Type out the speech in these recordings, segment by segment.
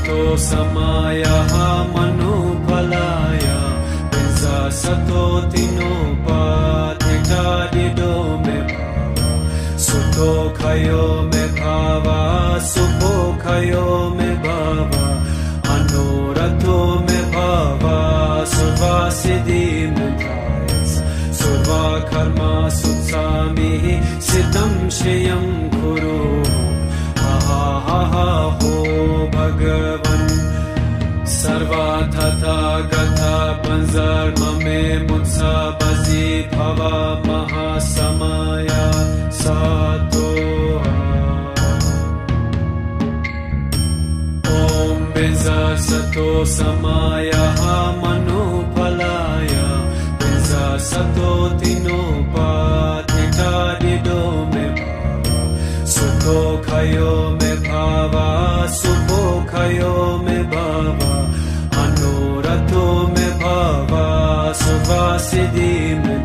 सतो समायः मनुफलाय पिंसा सतो तिनोपाधिकारिदो मे सुतो खयो मे भावा सुखो खयो मे भावा अनुरतो मे भावा सुवासिदि मे सुवा कर्मा सुत्सामि सिद्धं श्रियं कुरु हा हा हा हो भगवन् सर्वा तथा गता पंजर्म मे मुत्सा बजी भवा महासमाया सातो ओम बिंजा सतो समायः मनुफलाय बिंजा सतो तिनोपाधिकारिदो मे सुखो खयो मे भावा सुखो खयो मे भावा अनुरतो मे भावा सुवासिदि मे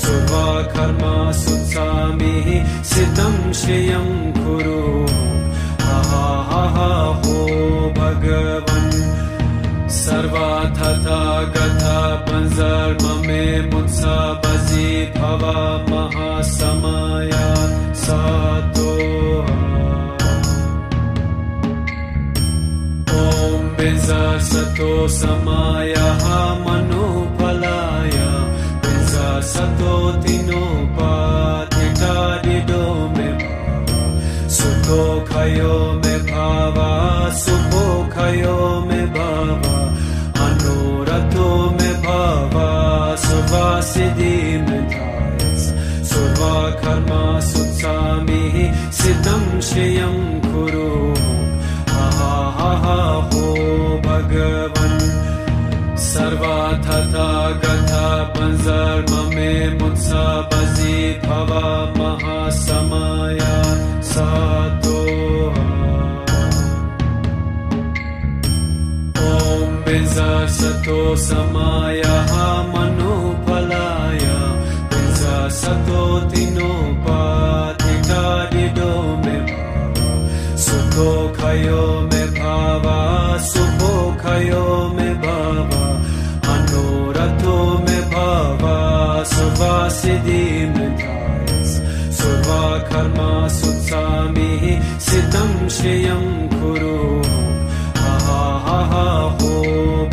सुवा कर्मा सुत्सामि सिद्धं श्रियं कुरु हा हा हा हो भगवन् सर्वा तथा गता पंजर्म मे मुत्सा बजी भवा महासमाया सातो ओम बिंजा सतो समायः मनुफलाय बिंजा सतो तिनोपाधिकारिदो मे सुखो खयो मे भावा सुखो खयो मे भावा अनुरतो मे भावा सुवासिदि मे सुवा कर्मा सुत्सामि सिद्धं श्रियं कुरु हा हा हा हो भगवन् सर्वा तथा गता पंजर्म मे मुत्सा बजी भवा महासमाया सातो ओम बिंजा सतो समायः मनुफलाय बिंजा सतो तिनोपाधिकारिदो मे सुखो खयो मे भावा सुखो खयो मे भावा अनुरतो मे भावा सुवासिदि मे सुवा कर्मा सुत्सामि सिद्धं श्रियं कुरु हा हा हा हो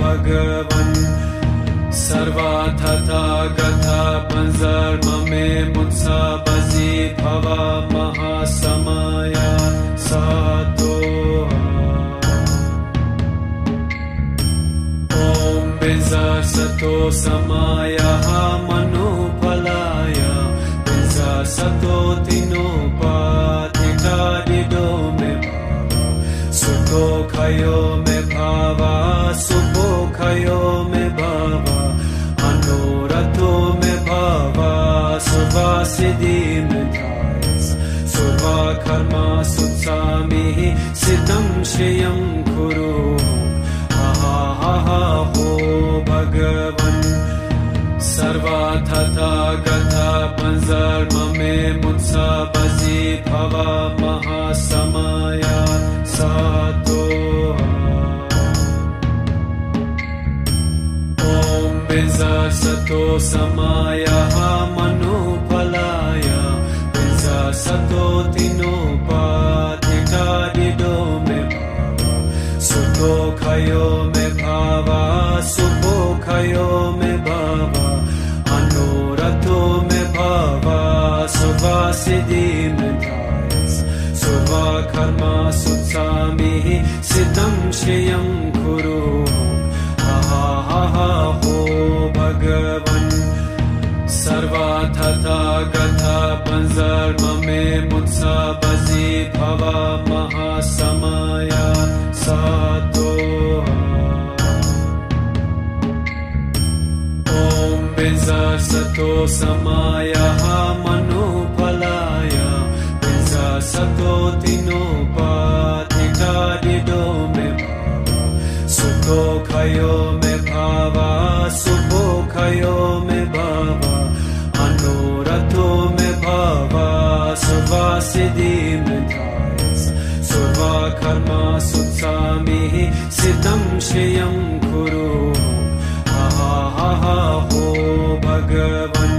भगवन् सर्वा तथा गता पंजर्म मे मुत्सा बजी भवा महासमाया सातो ओम बिंजा सतो समायः मनुफलाय बिंजा सतो तिनोपाधिकारिदो मे सुखो खयो मे भावा सुखो खयो मे भावा अनुरतो मे भावा सुवासिदि मे सुवा कर्मा सुत्सामि सिद्धं श्रियं कुरु हा हा हा हो भगवन् सर्वा तथा गता पंजर्म मे मुत्सा बजी भवा महासमाया सातो ओम बिंजा सतो समायः मनुफलाय बिंजा सतो तिनोपाधिकारिदो मे सुखो खयो मे भावा सुखो खयो मे भावा अनुरतो मे भावा सुवासिदि मे सुवा कर्मा सुत्सामि सिद्धं श्रियं कुरु हा हा हा हो भगवन् सर्वा तथा गता पंजर्म मे मुत्सा बजी भवा महासमाया सातो ओम बिंजा सतो समायः मनुफलाय बिंजा सतो तिनोपाधिकारिदो मे सुखो खयो मे भावा सुखो खयो मे भावा अनुरतो मे भावा सुवासिदि मे सुवा कर्मा सुत्सामि सितं श्रियं कुरु हा हा हा हा हो भगवन्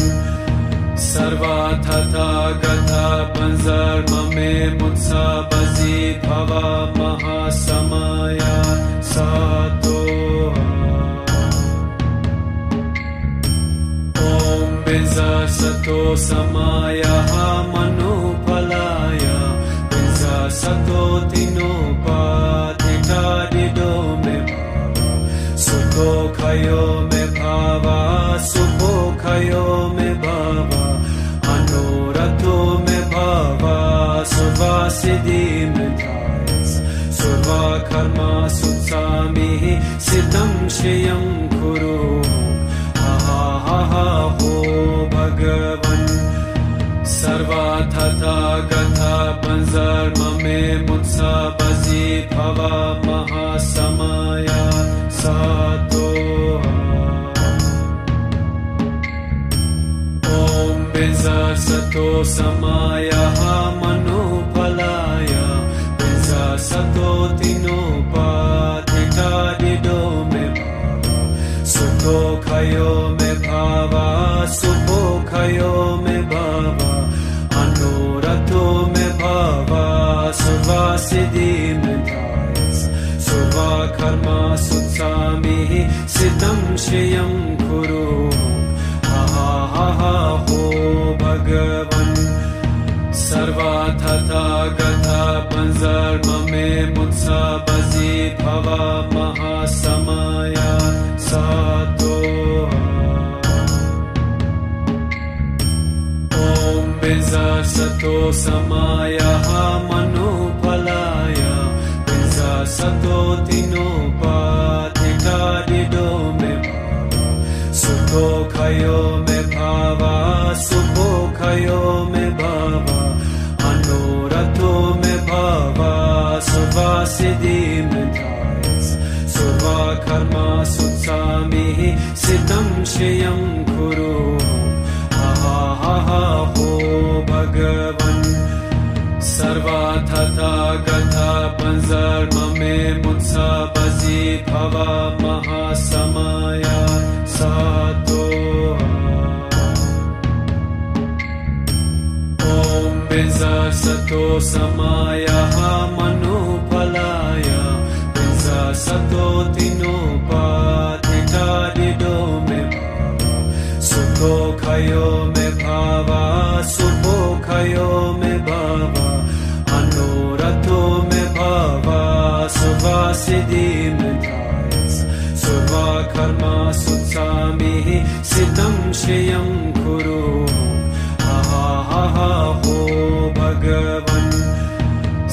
सर्वा तथागता पंजर्ममे मुत्सा बजी भवा महासमया सातो ॐ बिंजा सतो समायः मनोफलाय बिंजा सतो तिनोपाधिकारिदो मे सुखो खयो मे भावा सुखो खयो मे भावा अनोरथो मे भावा सुवा सिद्धि मे धायस सुवा कर्मा सुत्सामिः सिद्धं श्रियं कुरु हा हा हा हो भगवन् सर्वा तथागता पंजर्ममे मुत्सा बजी भवा महासमया सातो ॐ बिंजा सतो समायः मनोफलाय बिंजा सतो तिनोपाधिकारिदो मे सुखो खयो मे भावा सुखो खयो मे भावा अनोरथो मे भावा सुवा सिद्धि मे धायस सुवा कर्मा सुत्सामिः सिद्धं श्रियं कुरु हा हा हा हो भगवन् सर्वा तथागता पंजर्ममे मुत्सा बजी भवा महासमया सातो ॐ बिंजा सतो समायः मनोफलाय बिंजा सतो तिनोपाधिकारिदो मे सुखो खयो मे भावा सुखो खयो मे भावा अनोरथो मे भावा सुवा सिद्धि मे धायस सुवा कर्मा सुत्सामिः सिद्धं श्रियं कुरु हा हा हा हो भगवन् सर्वा तथागता पंजर्ममे मुत्सा बजी भवा महासमया सातो ॐ बिंजा सतो समायः मनोफलाय बिंजा सतो तिनोपाधिकारिदो मे सुखो खयो मे भावा सुखो खयो मे भावा अनोरथो मे भावा सुवा सिद्धि मे धायस सुवा कर्मा सुत्सामिः सिद्धं श्रियं कुरु हा हा हा हो भगवन्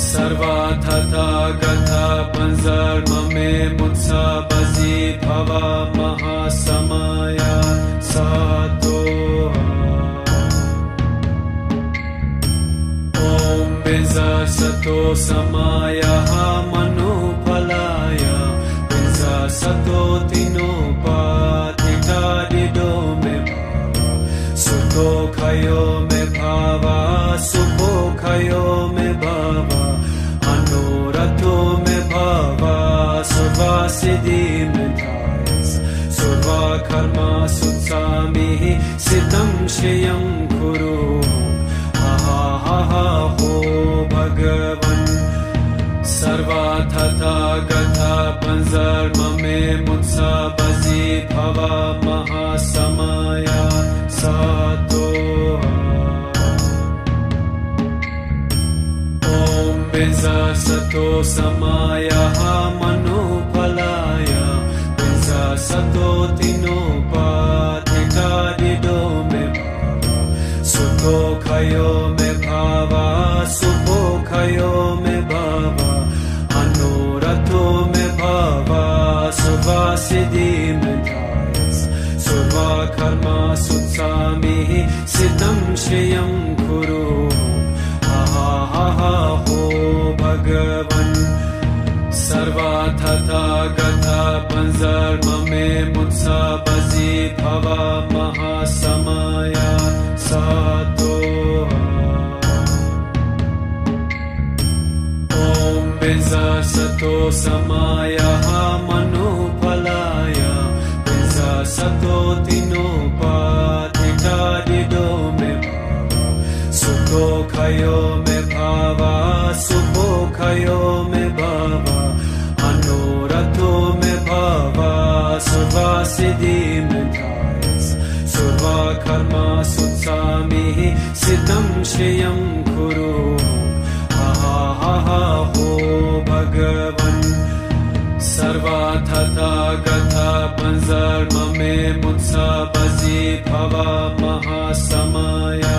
सर्वा तथागता पंजर्ममे मुत्सा बजी भवा महासमया सातो ॐ बिंजा सतो समायः मनोफलाय बिंजा सतो तिनोपाधिकारिदो मे सुखो खयो मे भावा सुखो खयो मे भावा अनोरथो मे भावा सुवा सिद्धि मे धायस सुवा कर्मा सुत्सामिः सिद्धं श्रियं कुरु हा हा हा हो भगवन् सर्वा तथागता पंजर्ममे मुत्सा बजी भवा महासमया सातो ॐ बिंजा सतो समायः मनोफलाय बिंजा सतो तिनोपाधिकारिदो मे सुखो खयो मे भावा सुखो खयो मे भावा अनोरथो मे भावा सुवा सिद्धि मे धायस सुवा कर्मा सुत्सामिः सिद्धं श्रियं कुरु हा हा हा हो भगवन् सर्वा तथागता पंजर्ममे मुत्सा बजी भवा महासमया सातो ॐ बिंजा सतो समायः सिद्धं श्रियं कुरु हा हा हा हो भगवन् सर्वार्थता गता पंजर्ममे मुत्सा बजी भवा महासमया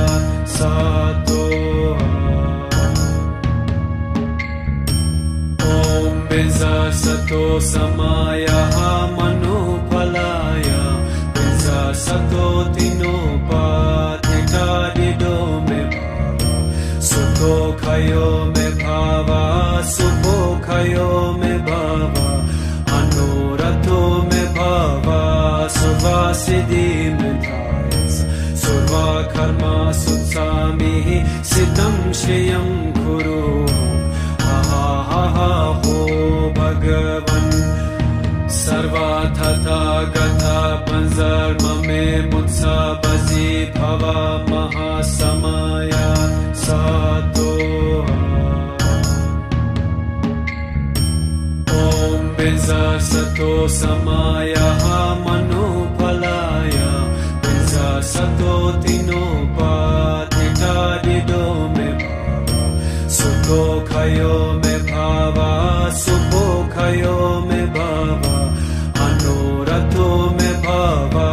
सातो ॐ बिंजा सतो समाया मनोफलाय बिंजा सतो तिनोपाधिकारिदो मे सुखो खयो मे भावा सुखो खयो मे भावा अनुरतो मे भावा सुवासिदि मे धायस सुवा कर्मा सुत्सामि सिद्धं श्रियं कुरु हा हा हा हो भगवन् सर्वार्थता गता पंजर्ममे मुत्सा बजी भवा महासमया सातो ॐ बिंजा सतो समाया मनोफलाय बिंजा सतो तिनोपाधिकारिदो मे सुखो खयो मे भावा सुखो खयो मे भावा अनुरतो मे भावा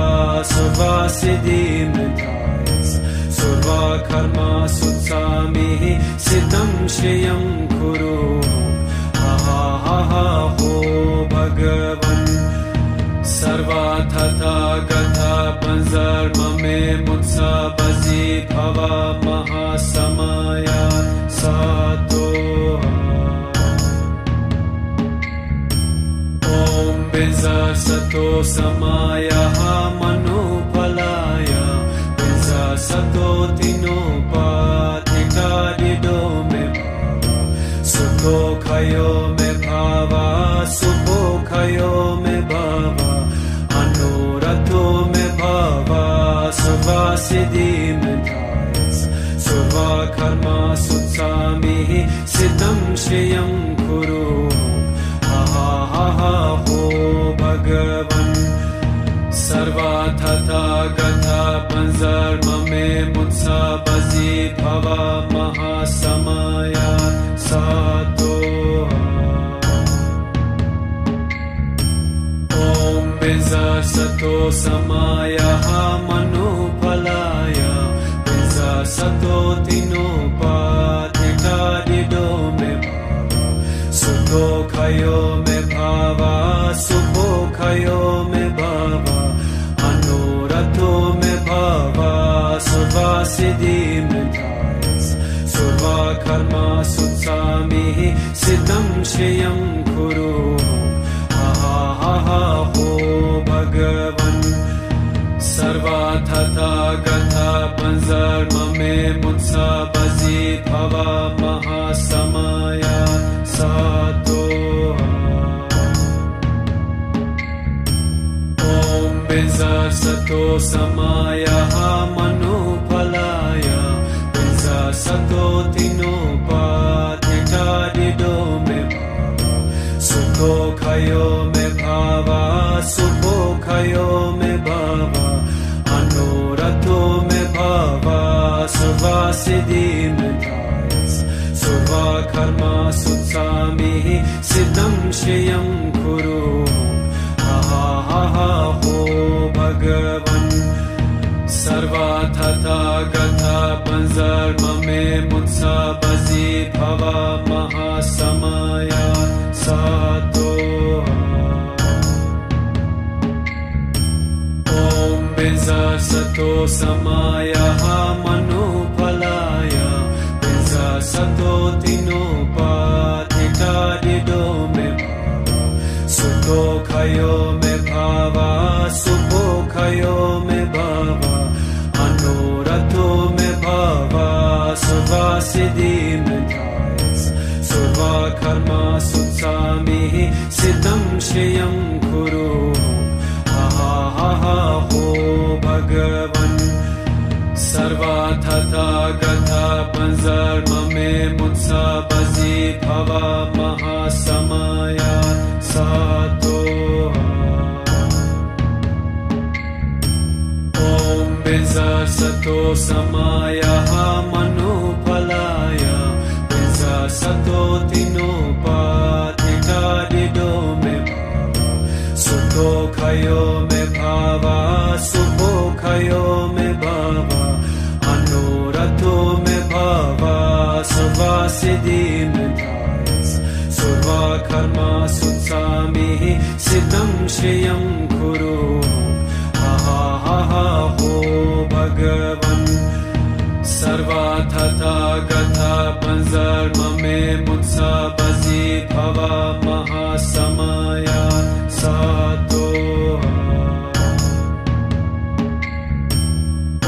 सुवासिदि मे धायस सुवा कर्मा सुत्सामि सिद्धं श्रियं कुरु हा हा हा हो भगवन् सर्वार्थता गता पंजर्ममे मुत्सा बजी भवा महासमया सातो ॐ बिंजा सतो समाया मनोफलाय बिंजा सतो तिनोपाधिकारिदो मे सुखो खयो मे भावा सुखो खयो मे भावा अनुरतो मे भावा सुवासिदि मे धायस सुवा कर्मा सुत्सामि सिद्धं श्रियं कुरु हा हा हा हो भगवन् सर्वार्थता गता पंजर्ममे मुत्सा बजी भवा महासमया सातो ॐ बिंजा सतो समाया मनोफलाय बिंजा सतो तिनोपाधिकारिदो मे सुखो खयो मे भावा सुखो खयो मे भावा अनुरतो मे भावा सुवासिदि मे धायस सुवा कर्मा सुत्सामि सिद्धं श्रियं कुरु हा हा हा हो भगवन् सर्वार्थता गता पंजर्ममे मुत्सा बजी भवा महासमया सातो ॐ बिंजा सतो समाया मनोफलाय बिंजा सतो तिनोपाधिकारिदो मे सुखो खयो मे भावा सुखो खयो मे भावा अनुरतो मे भावा सुवासिदि मे धायस सुवा कर्मा सुत्सामि सिद्धं श्रियं कुरु हा हा हा हो भगवन् सर्वार्थता गता पंजर्ममे मुत्सा बजी भवा महासमया सातो ॐ बिंजा सतो समाया मनोफलाय बिंजा सतो तिनोपाधिकारिदो मे सुखो खयो मे भावा सुखो खयो मे भावा अनुरतो मे भावा सुवासिदि मे धायस सुवा कर्मा सुत्सामि सिद्धं श्रियं कुरु हा हा हा हो भगवन् सर्वार्थता गता पंजर्ममे मुत्सा बजी भवा महासमया सातो ॐ बिंजा सतो समाया सुवासिदीमधायस सर्वा कर्मा सुत्सामिः सिद्धं श्रियं कुरु हा हा हा हा हो भगवन् सर्वा तथागता पंजर्म मे मुत्सा बजी भवा महासमया सातो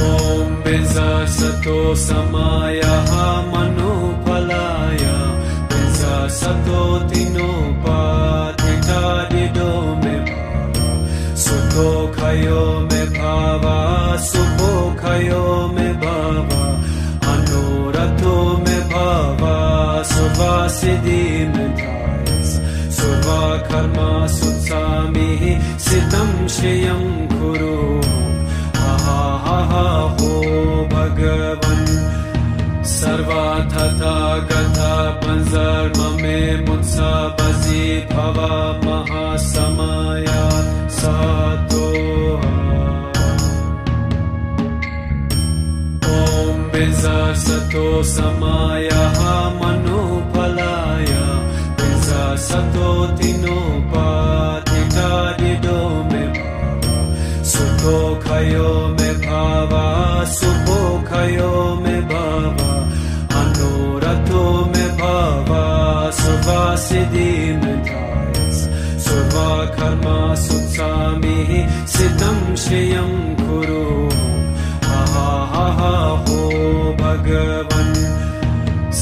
ओम बिंजा सतो समाया मनोफलाय बिंजा सतो तिनोपाधिता दिदो मे सुतो खयो मे भावा सुभो खयो मे भावा अनुरतो मे भावा सुवासिदीमधायस सर्वा कर्मा सुत्सामिः सिद्धं श्रियं कुरु हा हा हा हा हो भगवन् सर्वा तथागता पंजर्म मे मुत्सा बजी भवा महासमया सातो ओम बिंजा सतो समाया मनोफलाय बिंजा सतो तिनोपाधिता दिदो मे सुतो खयो मे भावा सुभो खयो मे भावा अनुरतो मे भावा सुवासिदीमधायस सर्वा कर्मा सुत्सामिः सिद्धं श्रियं कुरु हा हा हा हा हो भगवन्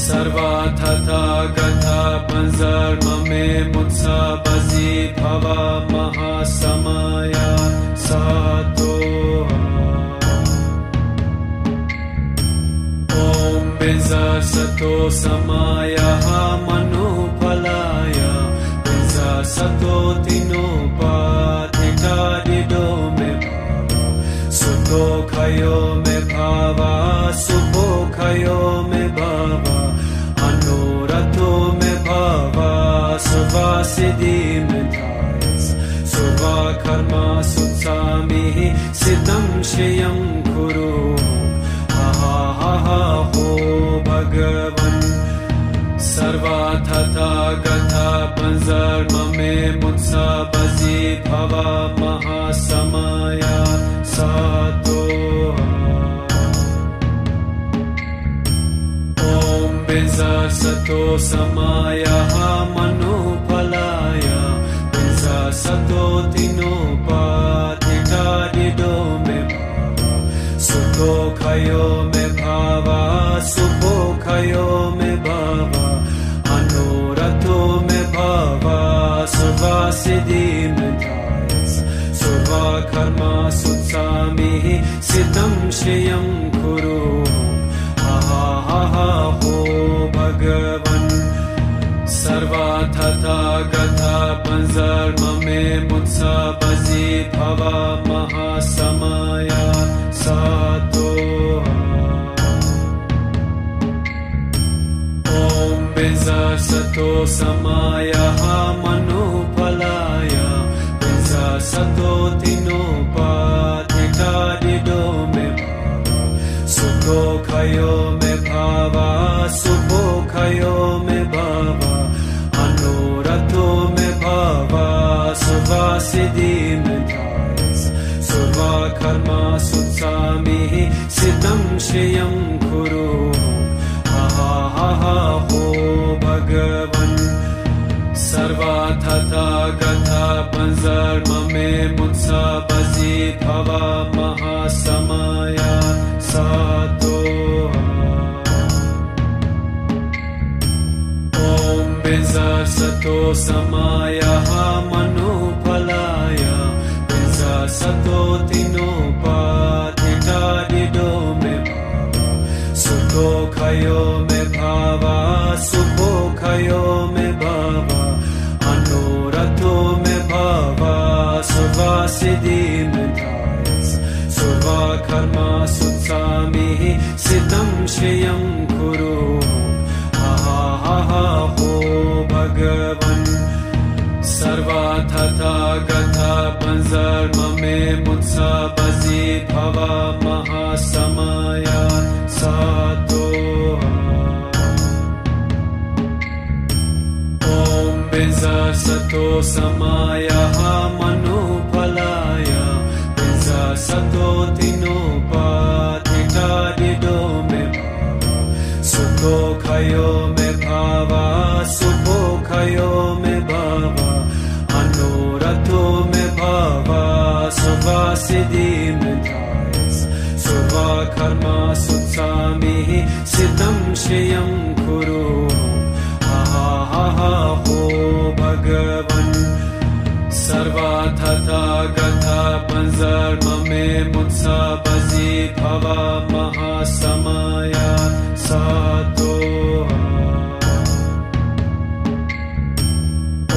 सर्वा तथागता पंजर्म मे मुत्सा बजी भवा महासमया सातो ओम बिंजा सतो समाया मनोफलाय बिंजा सतो तिनोपाधिता दिदो मे सुतो खयो मे भावा सुभो खयो मे भावा अनुरतो मे भावा सुवासिदीमधायस सर्वा कर्मा सुत्सामिः सिद्धं श्रियं कुरु हा हा हा हा हो भगवन् सर्वा तथागता पंजर्म मे मुत्सा बजी भवा महासमया सातो ओम बिंजा सतो समाया मनोफलाय बिंजा सतो तिनोपाधिता दिदो मे सुतो खयो मे भावा सुभो खयो मे भावा अनुरतो मे भावा सुवासिदीमधायस सर्वा कर्मा सुत्सामिः सिद्धं श्रियं कुरु हा हा हा हा हो भगवन् सर्वा तथागता पंजर्म मे मुत्सा बजी भवा महासमया सातो ओम बिंजा सतो समाया मनोफलाय बिंजा सतो तिनोपाधिता दिदो मे सुतो खयो मे भावा सुभो खयो मे भावा अनुरतो मे भावा सुवासिदीमधायस सर्वा कर्मा सुत्सामिः सिद्धं श्रियं कुरु हा हा हा हा हो भगवन् सर्वा तथागता पंजर्म मे मुत्सा बजी भवा महासमया सातो ओम बिंजा सतो समाया मनोफलाय बिंजा सतो तिनोपाधिता दिदो मे सुतो खयो मे भावा सुभो खयो मे भावा अनुरतो मे भावा सुवासिदीमधायस सर्वा कर्मा सुत्सामिः सिद्धं श्रियं कुरु हा हा हा हा हो भगवन् सर्वा तथागता पंजर्म मे मुत्सा बजी भवा महासमया सातो सतो समायः मनुफलाय पिंसा सतो तिनोपाधिकारिदो मे सुखो खयो मे भावा सुखो खयो मे भावा अनुरथो मे भावा सुभासिद्धि मे धायस सुभा कर्मा सुत्सामिः सिद्धं श्रियं कुरु हा हो भगवन् सर्वा तथा गता पंजर्म में मुत्सा बजी भवा महासमया सातो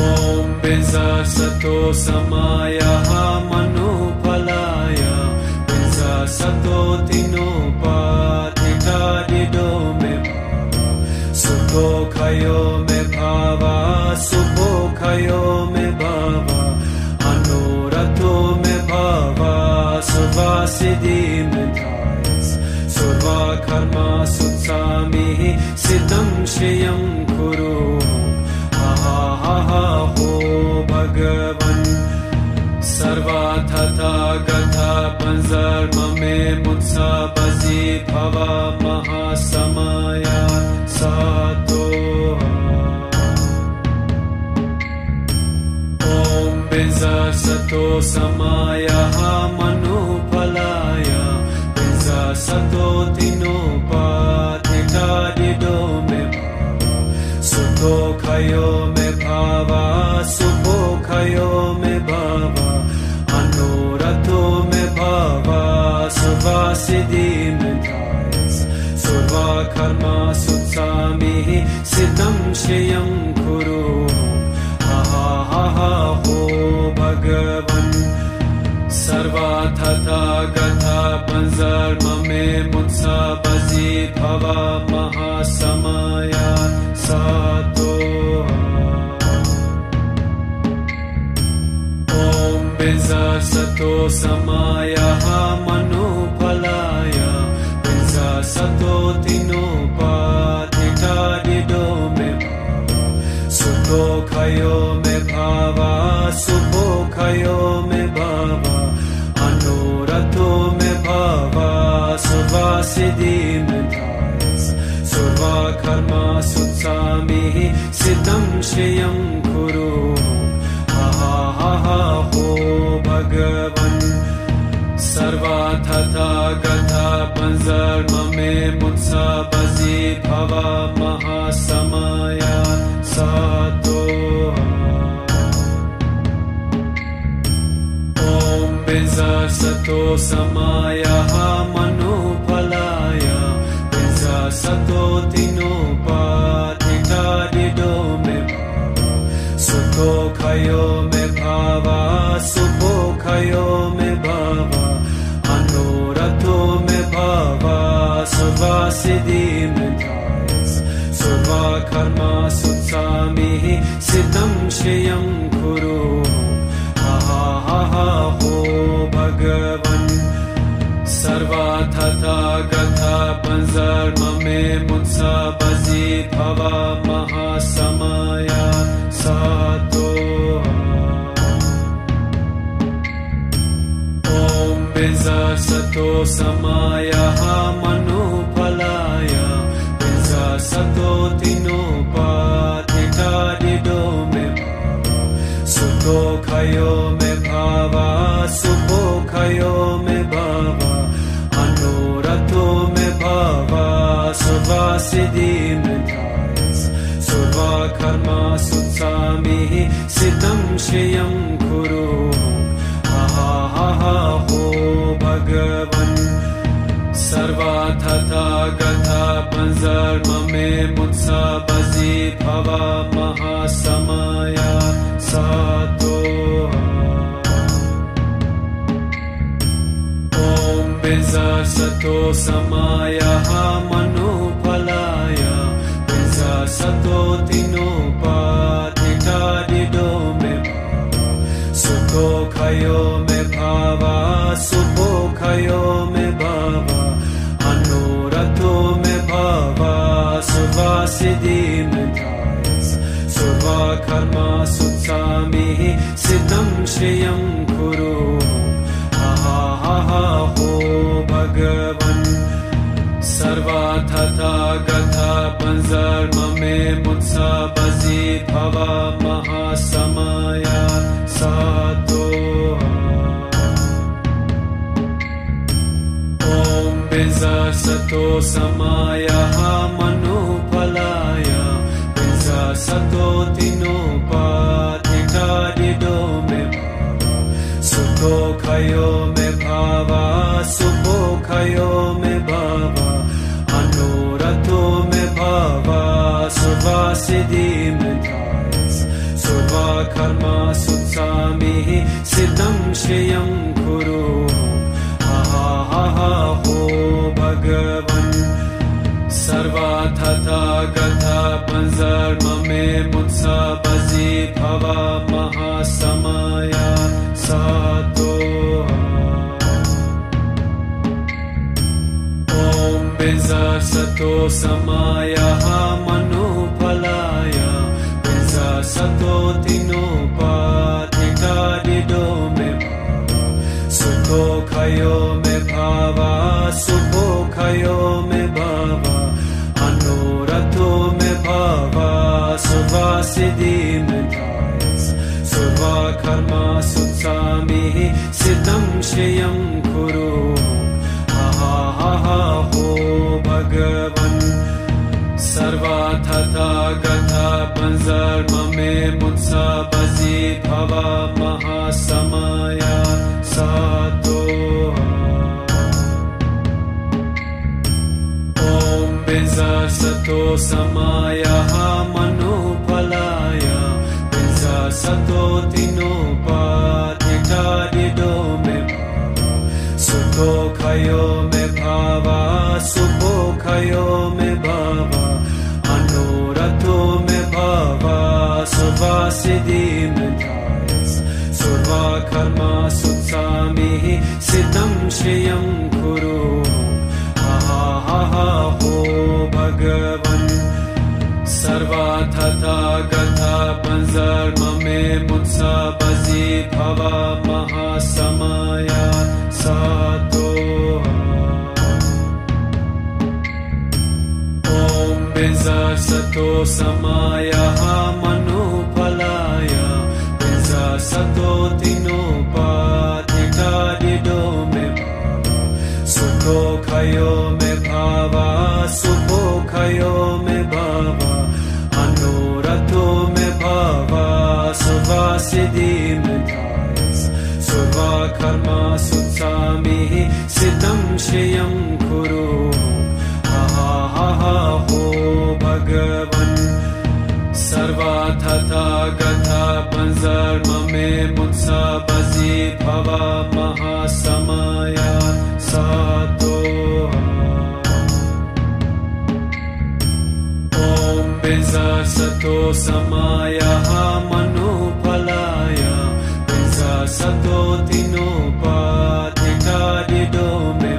ओम बिंसा सतो समायः मनुफलाय बिंसा सतो तिनोपाधिकारिदो मे सुखो खयो मे भावा सुखो खयो मे भावा अनुरथो मे भावा सुभासिद्धि मे धायस सुभा कर्मा सुत्सामिः सिद्धं श्रियं कुरु हा हो भगवन् सर्वा तथा गता पंजर्म में मुत्सा बजी भवा महासमया सातो ओम बिंसा सतो समायः मनुफलाय बिंसा सतो तिनोपाधिकारिदो मे सुखो खयो मे भावा सुखो खयो मे भावा अनुरथो मे भावा सुभासिद्धि मे धायस सुभा कर्मा सुत्सामिः सिद्धं श्रियं कुरु हा हो भगवन् सर्वा तथा गता पंजर्म में मुत्सा बजी भवा महासमया सातो ओम बिंसा सतो समायः मनुफलाय बिंसा सतो तिनोपाधिकारिदो मे सुखो खयो मे भावा सुखो खयो मे भावा अनुरथो मे भावा सुभासिद्धि मे धायस सुभा कर्मा सुत्सामिः सिद्धं श्रियं कुरु हा हो भगवन् सर्वा तथा गता पंजर्म में मुत्सा बजी भवा महासमया सातो ओम बिंसा सतो समायः मनुफलाय बिंसा सतो तिनोपाधिकारिदो मे सुखो खयो मे भावा सुखो खयो मे भावा अनुरथो मे भावा सुभासिद्धि मे धायस सुभा कर्मा सुत्सामिः सिद्धं श्रियं कुरु हा हो भगवन् सर्वा तथा गता पंजर्म में मुत्सा बजी भवा महासमया सातो ओम बिंसा सतो समायः मनुफलाय बिंसा सतो तिनोपाधिकारिदो मे सुखो खयो मे भावा सुखो खयो मे भावा अनुरथो मे भावा सुभासिद्धि मे धायस सुभा कर्मा सुत्सामिः सिद्धं श्रियं कुरु हा हो भगवन् सर्वा तथा गता पंजर्म में मुत्सा बजी भवा महासमया सातो ओम बिंसा सतो समायः मनुफलाय बिंसा सतो तिनोपाधिकारिदो मे सुखो खयो मे भावा सुखो खयो मे भावा अनुरथो मे भावा सुभासिद्धि मे धायस सुभा कर्मा सुत्सामिः सुत्सामि सिद्धं श्रियं कुरु हा हा हा हो भगवन् सर्वा तथा गथा पंजर्म में मुत्सा बजी भवा महासमया सातो ओम बिंजा सतो समाया मनुफलाया बिंजा सतो तिनोपाधिकारिदो में सुखो खयो में भावा सुखो खयो में भावा अनुरतो में भावा सुवा सिद्धि में धायस सुवा कर्मा सुत्सामि सिद्धं श्रियं कुरु हा हा हा हो भगवन् सर्वा तथा गथा पंजर्म में मुत्सा बजी भवा महासमया सातो ओम बिंजा सतो समाया मनुफलाया बिंजा सतो तिनोपाधिकारिदो में सुखो खयो में भावा सुखो खयो में भावा अनुरतो में भावा सुवा सिद्धि में धायस सुवा कर्मा सुत्सामि सिद्धं श्रियं कुरु हा हा हा हो भगवन् सर्वा तथा गथा पंजर्म में मुत्सा बजी भवा महासमया सातो ओम बिंजा सतो समाया मनुफलाया बिंजा सतो तिनोपाधिकारिदो में सुखो खयो में भावा सुखो खयो में भावा अनुरतो में भावा सुवा सिद्धि में धायस सुवा कर्मा सुत्सामि सिद्धं श्रियं कुरु हा हा हा हो भगवन् सर्वा तथा गथा पंजर्म में मुत्सा बजी भवा महासमया सातो ओम बिंजा सतो समाया मनुफलाया बिंजा सतो तिनोपाधिकारिदो में सुखो खयो में भावा सुखो खयो में भावा अनुरतो में भावा सुवा सिद्धि में धायस सुवा कर्मा सुत्सामि सिद्धं श्रियं कुरु हा हा हा हो भगवन् सर्वा तथा गथा पंजर्म में मुत्सा बजी भवा महासमया सातो ओम बिंजा सतो समाया मनुफलाया बिंजा सतो तिनोपाधिकारिदो में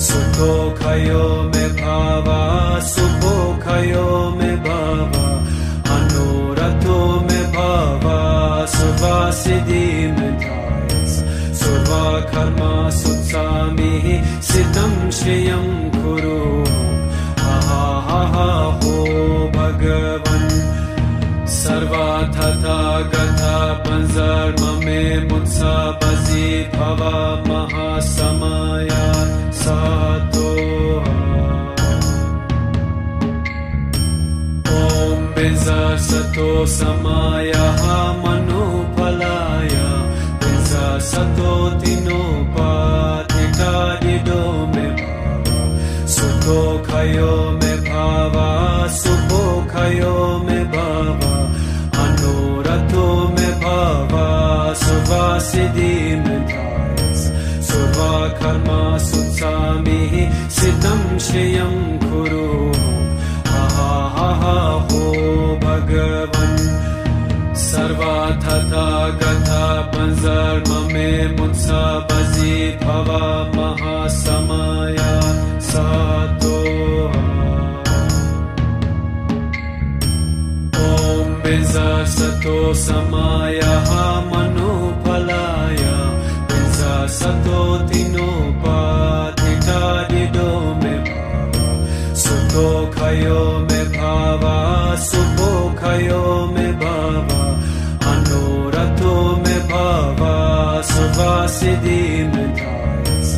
सुखो खयो में भावा सुखो खयो में भावा अनुरतो में भावा सुवा सिद्धि में धायस सुवा कर्मा सुत्सामि सिद्धं श्रियं कुरु हा हा हा हो भगवन् सर्वा तथा गथा पंजर्म में मुत्सा बजी भवा महासमया सातो ओम बिंजा सतो समाया मनुफलाया बिंजा सतो तिनोपाधिकारिदो में सुखो खयो में भावा सुखो खयो में भावा अनुरतो में भावा सुवा सिद्धि में धायस सुवा कर्मा सुत्सामि सिद्धं श्रियं कुरु हा हा हा हो भगवन् सर्वा तथा गथा पंजर्म में मुत्सा बजी भवा महासमया सातो ओम बिंजा सतो समायः मनोफलाय पिंसा सतो तिनोपाधिकारिदो मे सुतो खयो मे भावा सुपो खयो मे भावा अनोरथो मे भावा सुवासिदि मे धायस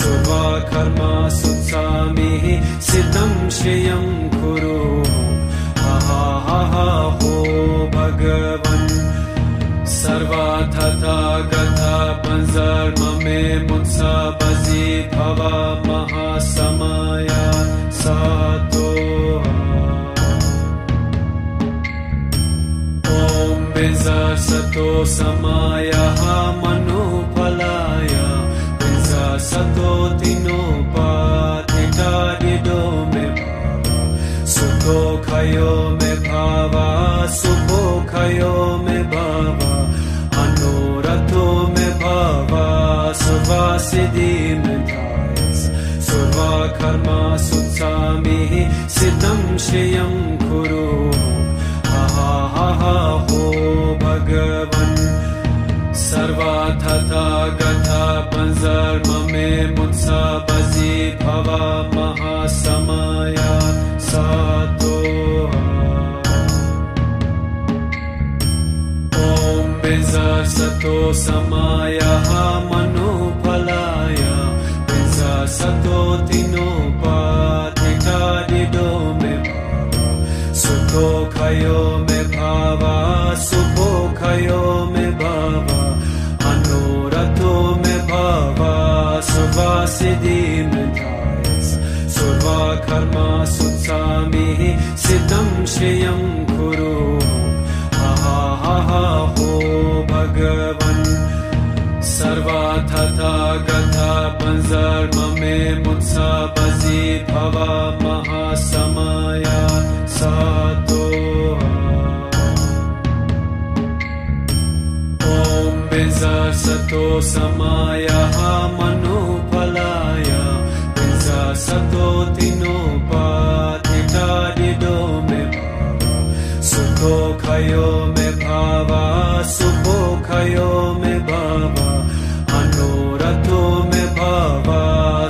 सुवा कर्मा सुत्सामि सितं श्रियं कुरु हा हो भगवन् सर्वाथा गथा पंजर्म मे मुत्सा बजी भवा महासमाया सातो ओम बिंसा सतो समायः मनोफलाय बिंसा सतो तिनोपाधिकारिदो मे सुखो खयो मे भावा सुखो खयो मे भावा अनोरथो मे भावा सुवासिदि मे धायस सुवा कर्मा सुत्सामि सितं श्रियं कुरु हा हो भगवन् सर्वाथा गथा पंजर्म मे मुत्सा बजी भवा महासमाया सातो ओम बिंसा सतो समायः मनोफलाय बिंसा सतो तिनोपाधिकारिदो मे सुखो खयो मे भावा सुखो खयो मे भावा अनोरथो मे भावा सुवासिदि मे धायस सुवा कर्मा सुत्सामि सितं श्रियं कुरु हा हो भगवन् सर्वाथा गथा पंजर्म मे मुत्सा बजी भवा महासमाया सातो ओम बिंसा सतो समायः मनोफलाय बिंसा सतो तिनोपाधिकारिदो मे सुखो खयो मे भावा सुखो खयो मे भावा अनोरथो मे भावा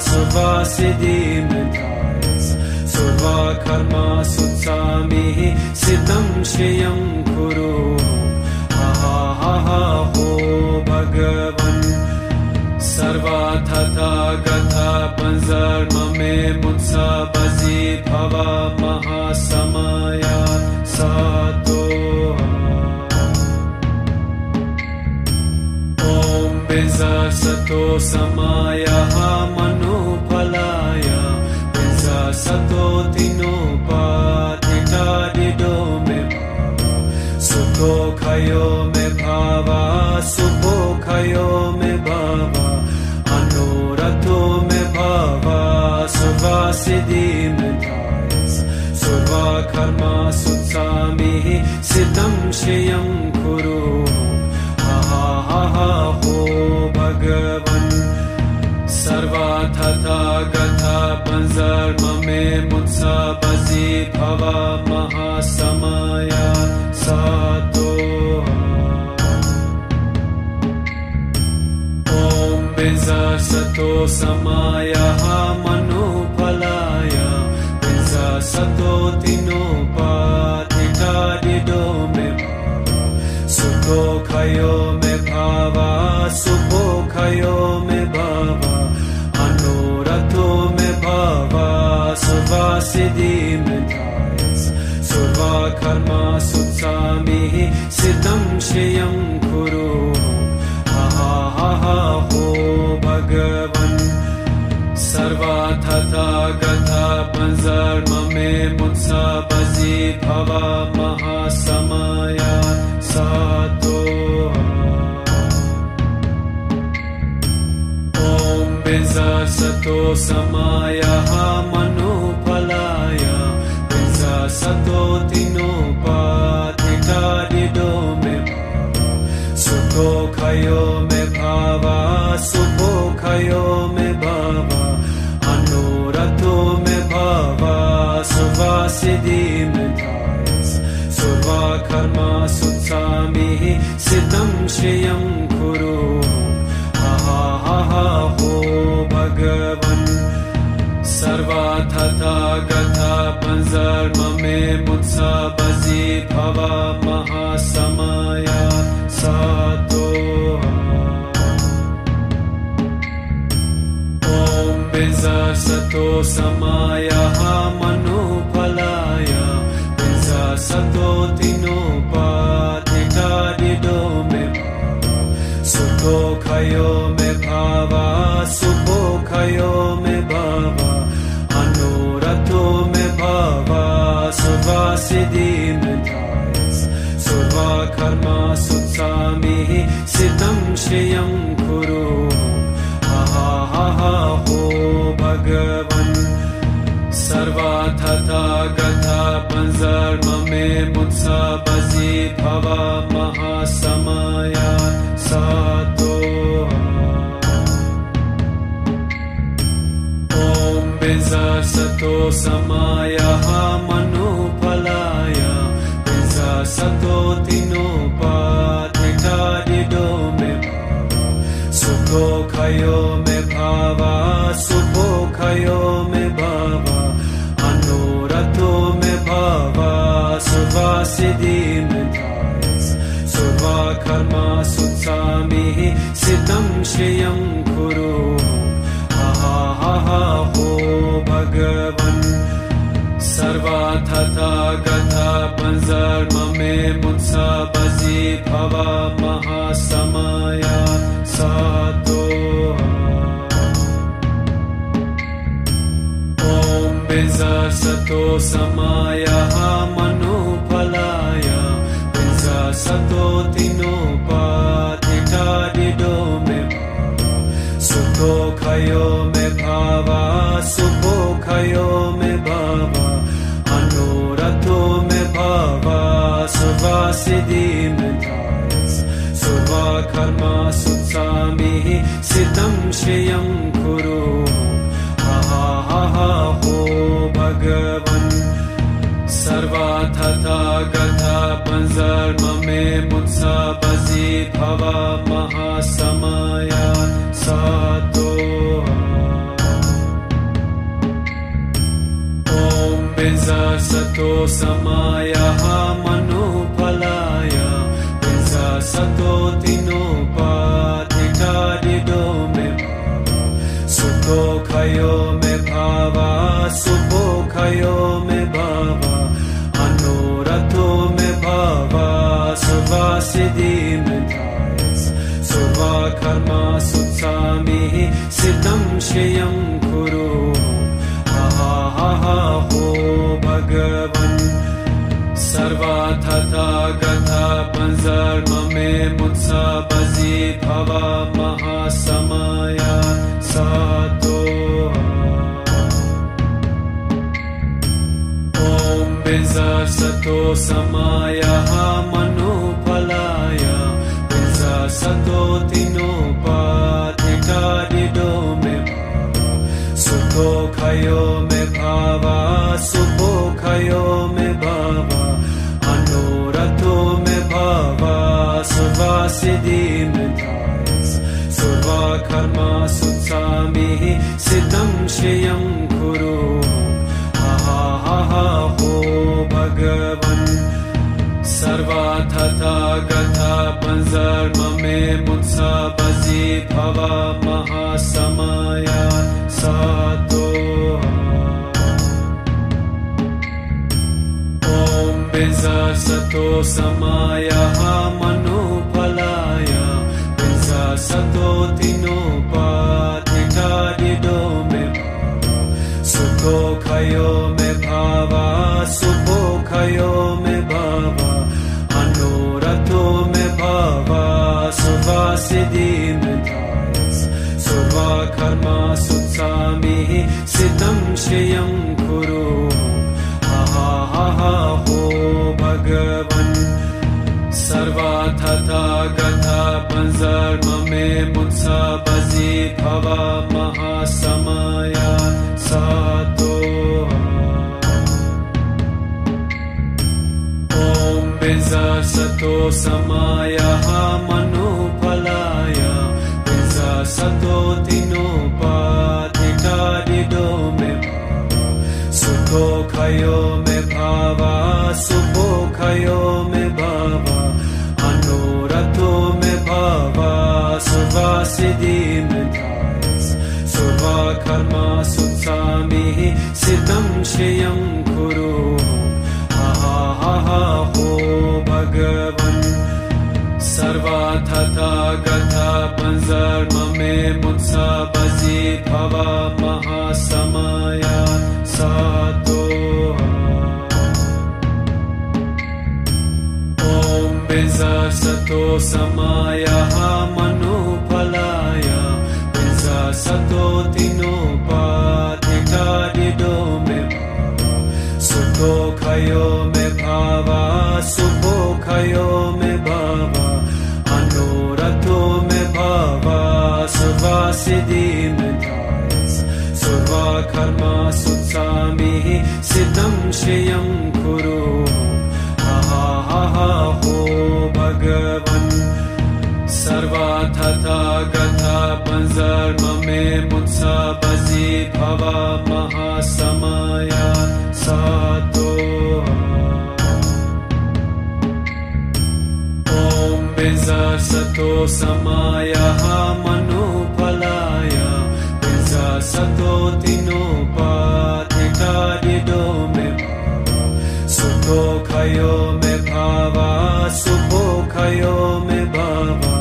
सुवासिदि मे धायस सुवा कर्मा सुत्सामि सितं श्रियं कुरु हा हो भगवन् सर्वाथा गथा पंजर्म मे मुत्सा बजी भवा महासमाया सातो ओम बिंसा सतो समायः मनोफलाय बिंसा सतो तिनोपाधिकारिदो मे सुखो खयो मे भावा सुखो खयो मे भावा अनोरथो मे भावा सुवासिदि मे धायस सुवा कर्मा सुत्सामि सितं श्रियं कुरु हा हो भगवन् सर्वाथा गथा पंजर्म मे मुत्सा बजी भवा महासमाया सातो ओम बिंसा सतो समायः मनोफलाय बिंसा सतो तिनोपाधिकारिदो मे सुखो खयो मे भावा सुखो खयो मे भावा अनोरथो मे भावा सुवासिदि मे धायस सुवा कर्मा सुत्सामि सितं श्रियं कुरु हा हो भगवन् सर्वाथा गथा पंजर्म मे मुत्सा बजी भवा महासमाया सातो ओम बिंसा सतो समायः मनोफलाय बिंसा सतो तिनोपाधिकारिदो मे सुखो खयो मे भावा सुखो खयो मे भावा अनोरथो मे भावा सुवासिदि मे धायस सुवा कर्मा सुत्सा सितं श्रियं कुरु हा हा हा हा हो भगवन् सर्वथा गथा पंजर्म में मुत्सा बजी भवा महासमया सातो ओम बिंजा सतो समाया मनुफलाय बिंजा सतो तिनोपाधिका दिदो में सुखो खयो में भावा सुखो खयो में भावा अनुरतो में भावा सुवा सिद्धि में धायस सुवा कर्मा सुत्सामि सितं श्रियं कुरु हा हा हा हा हो भगवन् सर्वथा गथा पंजर्म में मुत्सा बजी भवा महासमया सातो ओम बिंजा सतो समाया मनुफलाय बिंजा सतो तिनोपाधिका दिदो में सुखो खयो में भावा सुखो खयो में भावा अनुरतो में भावा सुवा सिद्धि में धायस सुवा कर्मा सुत्सामि सितं श्रियं कुरु हा हा हा हो भगवन् सर्वथा गथा पंजर्म में मुत्सा बजी भवा महासमया सातो ओम बिंजा सतो समाया मनुफलाय बिंजा सतो तिनोपाधिका दिदो में सुखो खयो में भावा सुखो खयो में भावा अनुरतो में भावा सुवा सिद्धि में धायस सुवा कर्मा सुत्सामि सितं श्रियं कुरु हा हा हा हो भगवन् सर्वथा गथा पंजर्म में मुत्सा बजी भवा महासमया सातो ओम बिंजा सतो समाया मनुफलाय बिंजा सतो तिनोपाधिका दिदो में सुखो खयो में भावा सुखो खयो में भावा अनुरतो में भावा सुवा सिद्धि में धायस सुवा कर्मा सुत्सामि सितं श्रियं कुरु हा हा हा हो भगवन् सर्वथा गथा पंजर्म में मुत्सा बजी भवा महासमया सातो ओम बिंजा सतो समाया मनुफलाय बिंजा सतो तिनोपाधिका दिदो में सुखो खयो में भावा सुखो खयो में भावा अनुरतो में भावा सुवा सिद्धि में धायस सुवा कर्मा सुत्सामि सितं श्रियं कुरु हा हा हा हो भगवन् सर्वथा गथा पंजर्म में मुत्सा बजी भवा महासमया सातो ओम बिंजा सतो समाया मनुफलाय बिंजा सतो तिनोपाधिका दिदो में सुखो खयो में भावा सुखो खयो में भावा अनुरतो में भावा सुवा सिद्धि में धायस सुवा कर्मा सुत्सामि सितं श्रियं कुरु हा हा हा हो भगवन् सर्वथा गथा पंजर्म में मुत्सा बजी भवा महासमया सातो ओम बिंजा Sato Samaya Manupalaya Pinsa Sato Tinopatita Dido Me Sukho Kayo Me Bhava Supho Kayo Me Bhava Anurato Me Bhava Suvasiddhi Me Dhayas Surva Karma Sutsami Siddham Shriyam Kuru ho Bhagavan Sarva Tata Gatha Panzar Mame Mutsa Bazi Bhava Mahasamaya Sato Om Benza Sato Samaya Manupalaya Benza Sato Tinopatita Dido Me Sukho Kayo Me Bhava Supho Kayo Me Bhava Anurato Me Bhava Suvasiddhi Me Dhayas Surva Karma Sutsami Siddham Shriyam Kuru ho Bhagavan Sarva Tata Gatha Panzar Mame Mutsa Bazi Bhava Mahasamaya Sato Om Benza Sato Samaya Manupalaya Benza Sato Tinopatita Dido Me Sukho Kayo Me Bhava Supho Kayo Me Bhava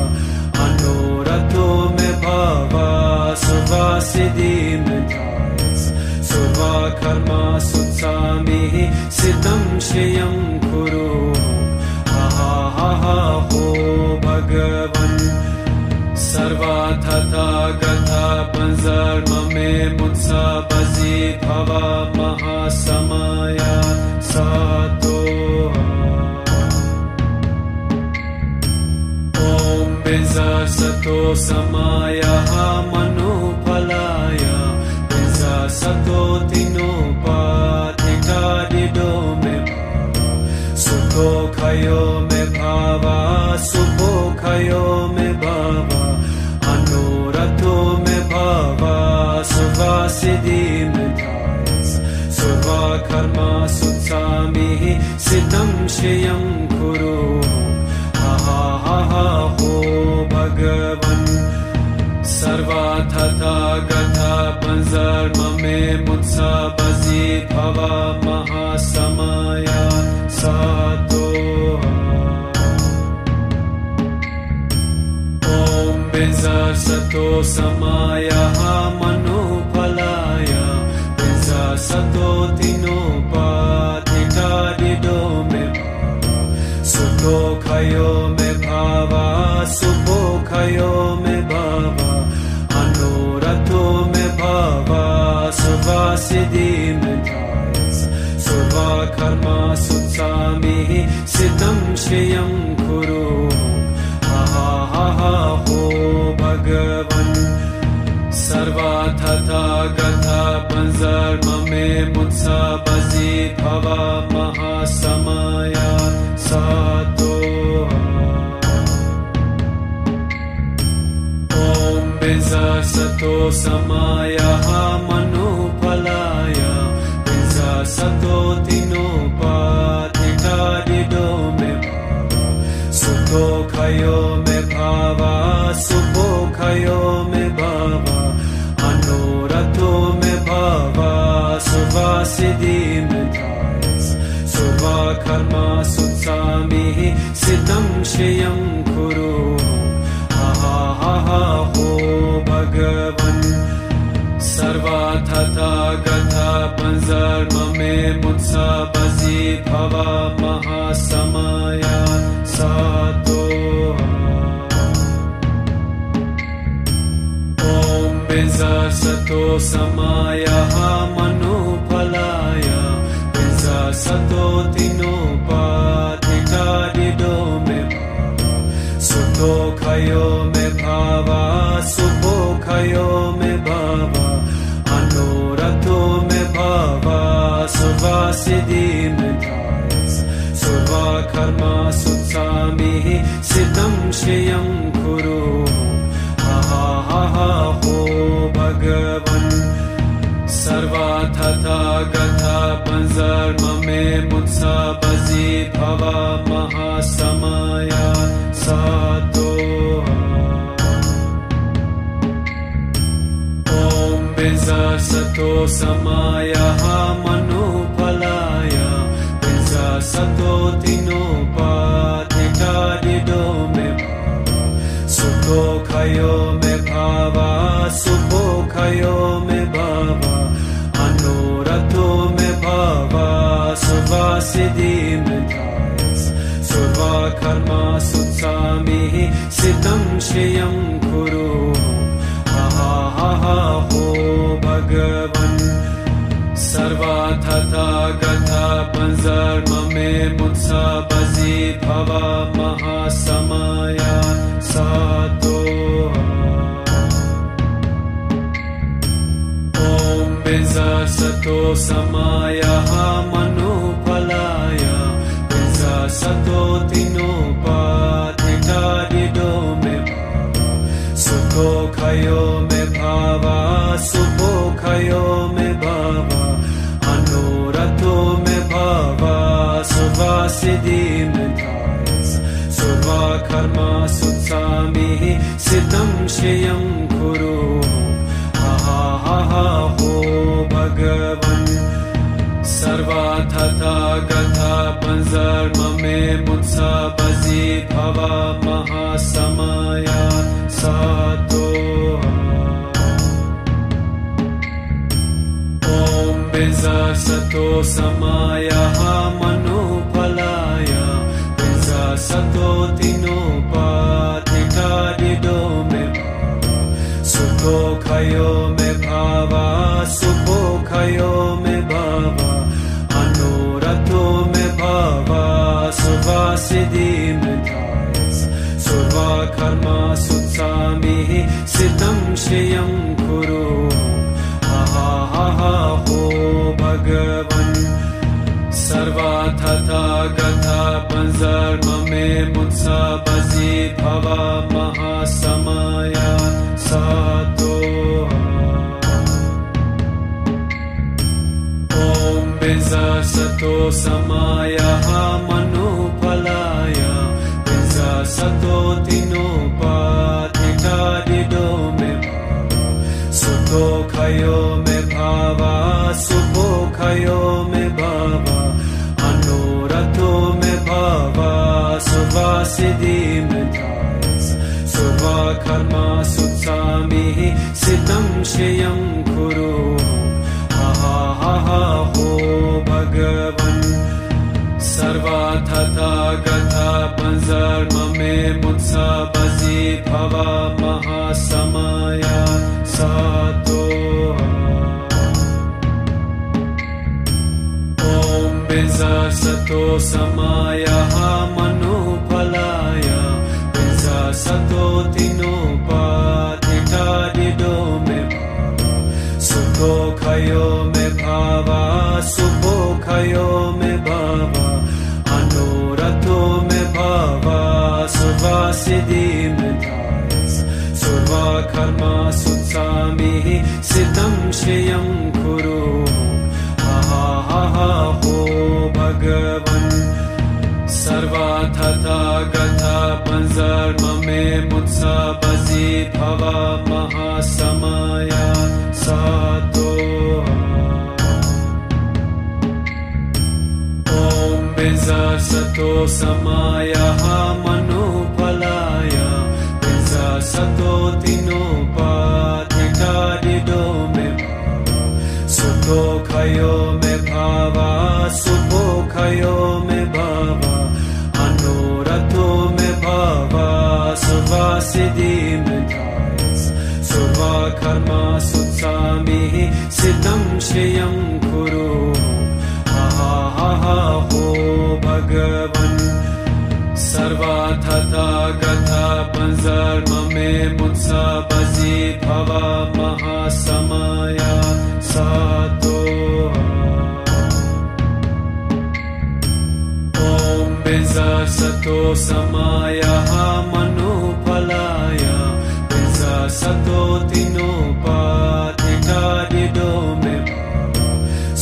Anurato Me Bhava Suvasiddhi Me Dhayas Surva Karma Sutsami Siddham Shriyam Kuru ho Bhagavan Sarva Tata Gatha Panzar Mame Mutsa Bazi Bhava Mahasamaya Sato Om Benza Sato Samaya Manupalaya Benza Sato Tinopatita Dido Me Sukho Kayo Me Bhava Supho Kayo Me Bhava Anurato Me Bhava Suvasiddhi Me Dhayas Surva Karma Sutsami Siddham Shriyam Kuru ho Bhagavan Sarva Tata Gatha Panzar Mame Mutsa Bazi Bhava Mahasamaya Sato Om Benza Sato Samaya Manupalaya Benza Sato Tinopatita Dido Me Sukho Kayo Me Bhava Supho Kayo Me Bhava Anurato Me Bhava Suvasiddhi Me Dhayas Surva Karma Sutsami Siddham Shriyam Kuru ho Bhagavan Sarva Tata Gatha Panzar Mame Mutsa Bazi Bhava Mahasamaya Sato Om Benza Sato Samaya Manupalaya Benza Sato Tinopatita Dido Me Sukho Kayo Me Bhava Supho Kayo Me Bhava Anurato Me Bhava Suvasiddhi Me Dhayas Surva Karma Sutsami Siddham Shriyam Kuru ho Bhagavan Sarva Tata Gatha Panzar Mame Mutsa Bazi Bhava Mahasamaya Sato Om Benza Sato Samaya Manupalaya Benza Sato Tinopatita Dido Me Sukho Kayo Me Bhava Supho Kayo Me Bhava Anurato Me Bhava Suvasiddhi Me Dhayas Surva कर्मा सुत्सामिः सितं श्रियं कुरु हा हा हा हो भगवन् सर्वा तथा गथा पंजर्म में मुत्सा बजी भवा महासमया सातो ओम बिजा सतो समाया मनुफलाया बिजा सतो तिनोपाधिका दिदो में सुखो खयो में भावा सुखो खयो में भावा अनुरतो में भावा सुवा सिद्धि में धायस सुवा कर्मा सुत्सामिः सितं श्रियं कुरु हा हा हा हो भगवन् सर्वा तथा गथा पंजर्म में मुत्सा बजी भवा महासमया सातो ओम बिजा सतो समाया मनुफलाया बिजा सतो तिनोपाधिका दिदो में सुखो खयो में भावा सुखो खयो में भावा अनुरतो में भावा सुवा सिद्धि में धायस सुवा कर्मा सुत्सामिः सितं श्रियं कुरु हा हा हा हो भगवन् सर्वा तथा गथा पंजर्म में मुत्सा बजी भवा महासमया सातो ओम बिजा सतो समाया मनुफलाया बिजा सतो तिनोपाधिका दिदो में सुखो खयो में भावा सुखो खयो में भावा अनुरतो में भावा सुवा सिद्धि में धायस सुवा कर्मा सुत्सामिः सितं श्रियं कुरु हा हा हा हो भगवन् सर्वा तथा गथा पंजर्म में मुत्सा बजी भवा महासमया सातो ओम बिजा सतो समाया मनुफलाया बिजा सतो तिनोपाधिका दिदो में सुखो खयो में भावा सुखो खयो में भावा अनुरतो में भावा सुवा सिद्धि में धायस सुवा कर्मा सुत्सामिः सितं श्रियं कुरु हा हा हा हो भगवन् सर्वा तथा गथा पंजर्म में मुत्सा बजी भवा महासमया सातो ओम बिजा सतो समाया मनुफलाया बिजा सतो तिनोपाधिका दिदो में सुखो खयो में भावा सुखो खयो में भावा अनुरतो में भावा सुवा सिद्धि में धायस सुवा कर्मा सुत्सामिः सितं श्रियं कुरु हा हा हा हो भगवन् सर्वा तथा गथा पंजर्म में मुत्सा बजी भवा महासमया सातो ओम बिजा सतो समाया मनुफलाया बिजा सतो तिनोपाधिका दिदो में सुखो खयो में भावा सुखो खयो में भावा अनुरतो में भावा सुवा सिद्धि में धायस सुवा कर्मा सुत्सामिः सितं श्रियं कुरु हा हा हा हो भगवन् सर्वा तथा गथा पंजर्म में मुत्सा बजी भवा महासमया सातो ओम बिजा सतो समायः मनोफलाय पिंसा सतो तिनोपाधिकारिदो मे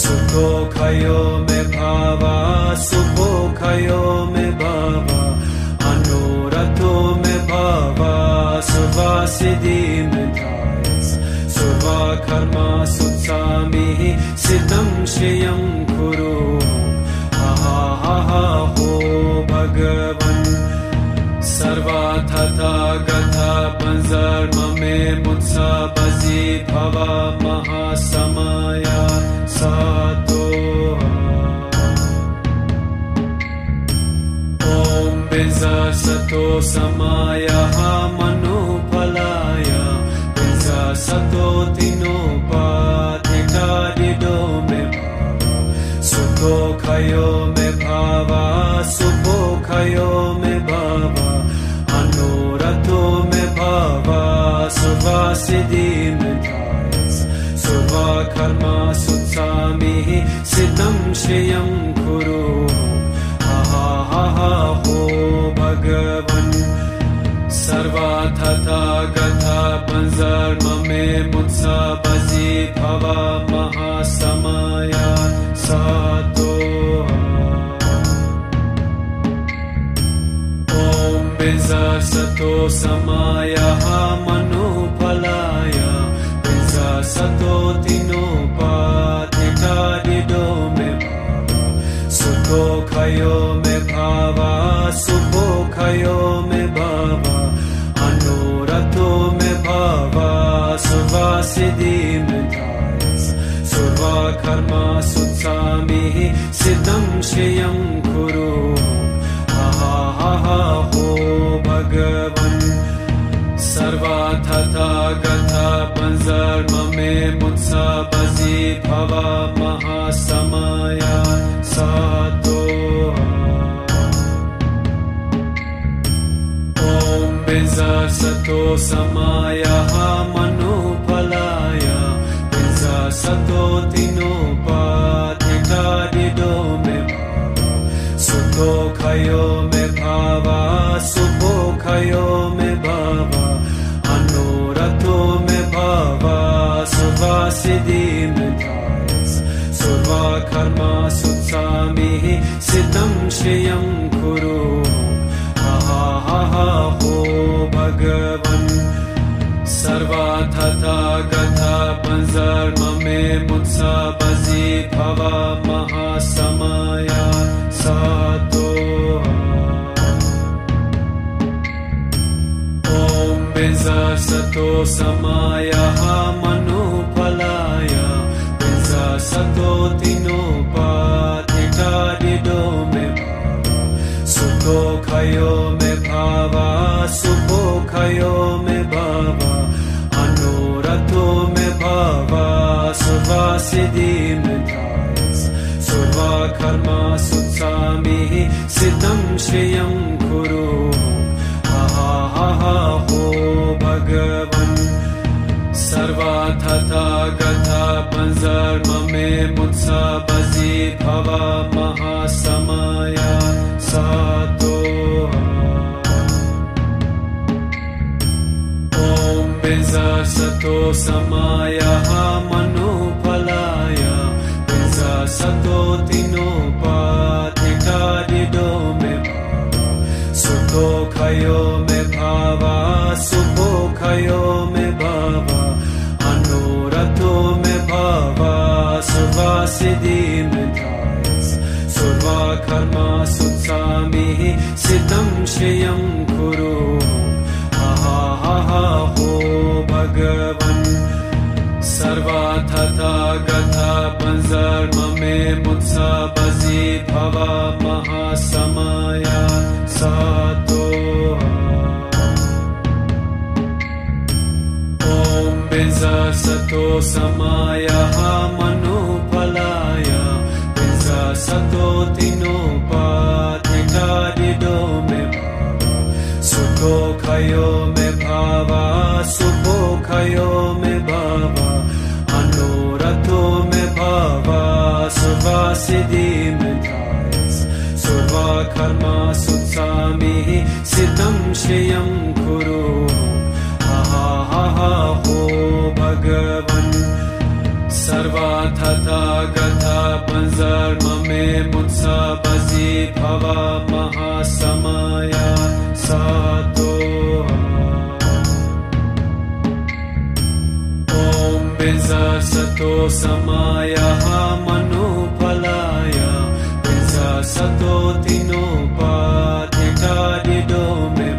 सुखो खयो मे भावा सुखो खयो मे भावा अनुरतो मे भावा सुवासिदि मे धायस सुवा कर्मा सुत्सामि सिद्धं श्रियं कुरु हो भगवन् सर्वा तथागता पंजर्म मे मुत्सा बजी भवा महासमया सातो ॐ बिंसा सतो समायः मनोफलाय बिंसा सतो तिनोपाधिकारिदो मे सुखो खयो मे भावा सुखो खयो मे भावा अनुरतो मे भावा सुवासिदि मे धायस सुवा कर्मा सुत्सामि सिद्धं श्रियं कुरु हो भगवन् सर्वा तथागता पंजर्म मे मुत्सा बजी भवा महासमया सातो ॐ बिंसा सतो समायः मनोफलाय बिंसा सतो तिनोपाधिकारिदो मे सुखो खयो मे भावा सुखो खयो मे भावा अनुरतो मे भावा सुवासिदि मे धायस सुवा कर्मा सुत्सामि सिद्धं श्रियं कुरु हो भगवन् सर्वा तथागता पंजर्म मे मुत्सा बजी भवा महासमया सातो ॐ बिंसा सतो समायः मनोफलाय बिंसा सतो तिनोपाधिकारिदो मे सुखो खयो मे भावा सुखो खयो मे भावा अनुरतो मे भावा सुवासिदि मे धायस सुवा कर्मा सुत्सामि सिद्धं श्रियं कुरु हो भगवन् सर्वा तथागता पंजर्म मे मुत्सा बजी भवा महासमया सातो ॐ बिंसा सतो समायः मनोफलाय बिंसा सतो तिनोपाधिकारिदो मे सुखो खयो मे भावा सुखो खयो मे भावा अनुरतो मे भावा सुवासिदि मे धायस सुवा कर्मा सुत्सामि सिद्धं श्रियं कुरु हो भगवन् सर्वा तथागता पंजर्म मे मुत्सा बजी भवा महासमया सातो ॐ बिंसा सतो समायः मनोफलाय बिंसा सतो तिनोपाधिकारिदो मे सुखो खयो मे भावा सुखो खयो मे भावा अनुरतो मे भावा सुवासिदि मे धायस सुवा कर्मा सुत्सामि सिद्धं श्रियं कुरु हो भगवन् सर्वा तथागता पंजर्म मे मुत्सा बजी भवा महासमया सातो ॐ बिंसा सतो समायः मनोफलाय बिंसा सतो तिनोपाधिकारिदो मे सुखो खयो मे भावा सुखो खयो मे भावा अनुरतो मे भावा सुवासिदि मे धायस सुवा कर्मा श्रियं कुरु हा हा हा हो भगवन् सर्वा तथागता पंजर्म में मुत्सा बजी भवा महासमया सातो ओम बिंजा सतो समाया मनुफलाया बिंजा सतो तिनोपाधिकारिदो में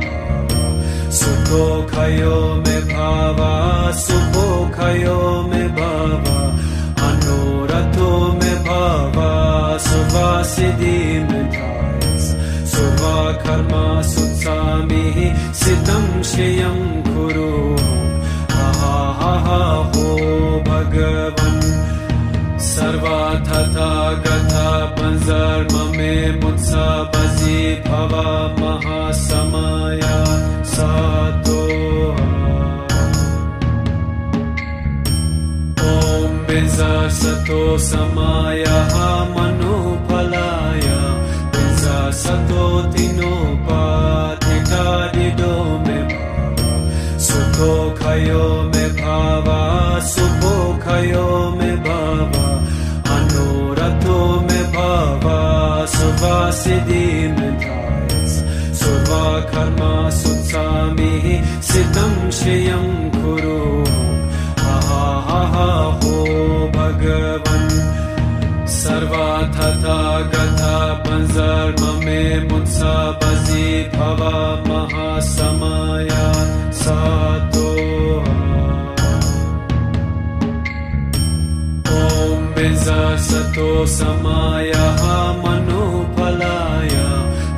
सुखो खयो में भावा सुखो खयो में भावा अनोरथो में भावा सुवा सिद्धि में धायस सुवा कर्मा सुत्सामि सिद्धं श्रियं कुरु हा हा हा हो भगवन् सर्वा तथागता पंजर्म में मुत्सा बजी भवा महासमया सातो ओम बिंजा सतो समाया मनुफलाया बिंजा सतो तिनोपाधिकारिदो में सुखो खयो में भावा सुखो खयो में भावा अनोरथो में भावा सुवा सिद्धि में धायस सुवा कर्मा सुत्सामि सिद्धं श्रियं कुरु हा हा हा हो भगवन् सर्वा तथागता पंजर्म में मुत्सा बजी भवा महासमया सातो ओम बिंजा सतो समाया मनुफलाया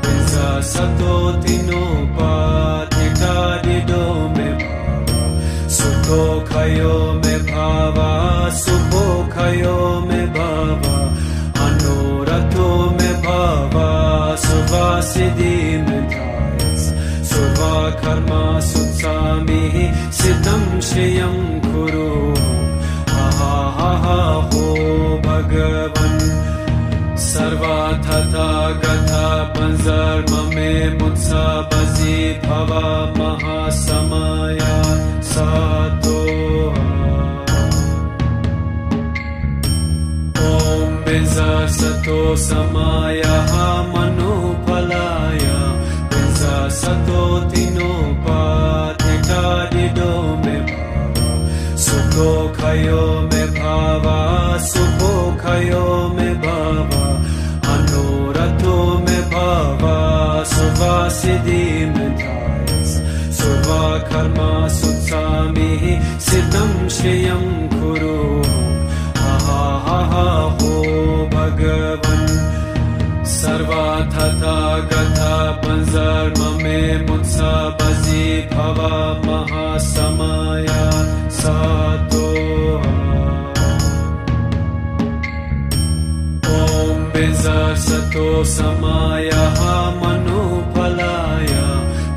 बिंजा सतो तिनोपाधिकारिदो में सुखो खयो में भावा सुखो खयो में भावा अनोरथो में भावा सुवा सिद्धि में धायस सुवा कर्मा सुत्सामि सिद्धं श्रियं कुरु हा हा हा हो भगवन् सर्वा तथागता पंजर्म में मुत्सा बजी भवा महासमया सातो ओम बिंजा सतो समाया मनुफलाया बिंजा सतो तिनोपाधिकारिदो में सुखो खयो में भावा सुखो खयो में भावा अनोरथो में भावा सुवा सिद्धि में धायस सुवा कर्मा सुत्सामि सिद्धं श्रियं कुरु हा हा हा हो भगवन् सर्वा तथागता पंजर्म में मुत्सा बजी भवा महासमया सातो ओम बिंजा सतो समाया मनुफलाया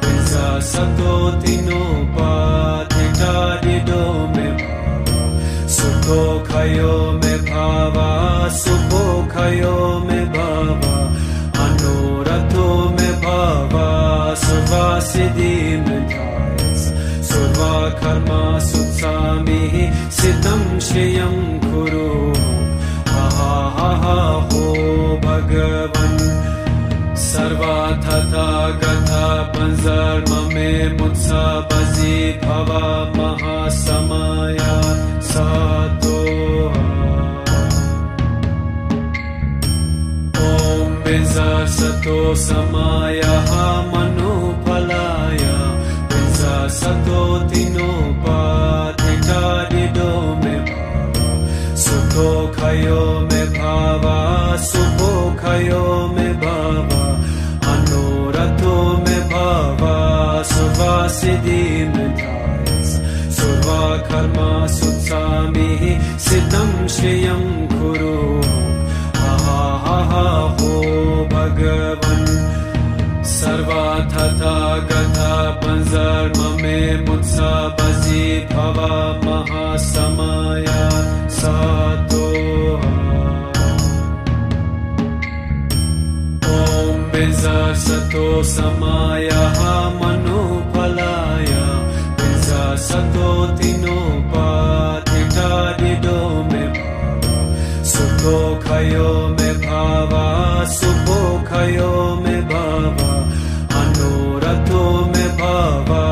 बिंजा सतो तिनोपाधिकारिदो में सुखो खयो में भावा सुखो खयो में भावा अनोरथो में भावा सुवा सिद्धि में धायस सुवा कर्मा सुत्सामि सिद्धं श्रियं कुरु हा हा हा हो भगवन् सर्वा तथागता पंजर्म में मुत्सा बजी भवा महासमया सातो ओम बिंजा सतो समाया मनुफलाया बिंजा सतो तिनोपाधिकारिदो में सुखो खयो में भावा सुखो खयो में भावा अनोरथो में भावा सुवा सिद्धि में धायस सुवा कर्मा सुत्सामि सिद्धं श्रियं कुरु हा हा हा हो भगवन् सर्वा तथागता पंजर्म में मुत्सा बजी भवा महासमया सातो ओम बिंजा sato samaya manupalaya Pinsa sato tinopatita dido me Sukho khayo me bhava Supho khayo me bhava Anorato me bhava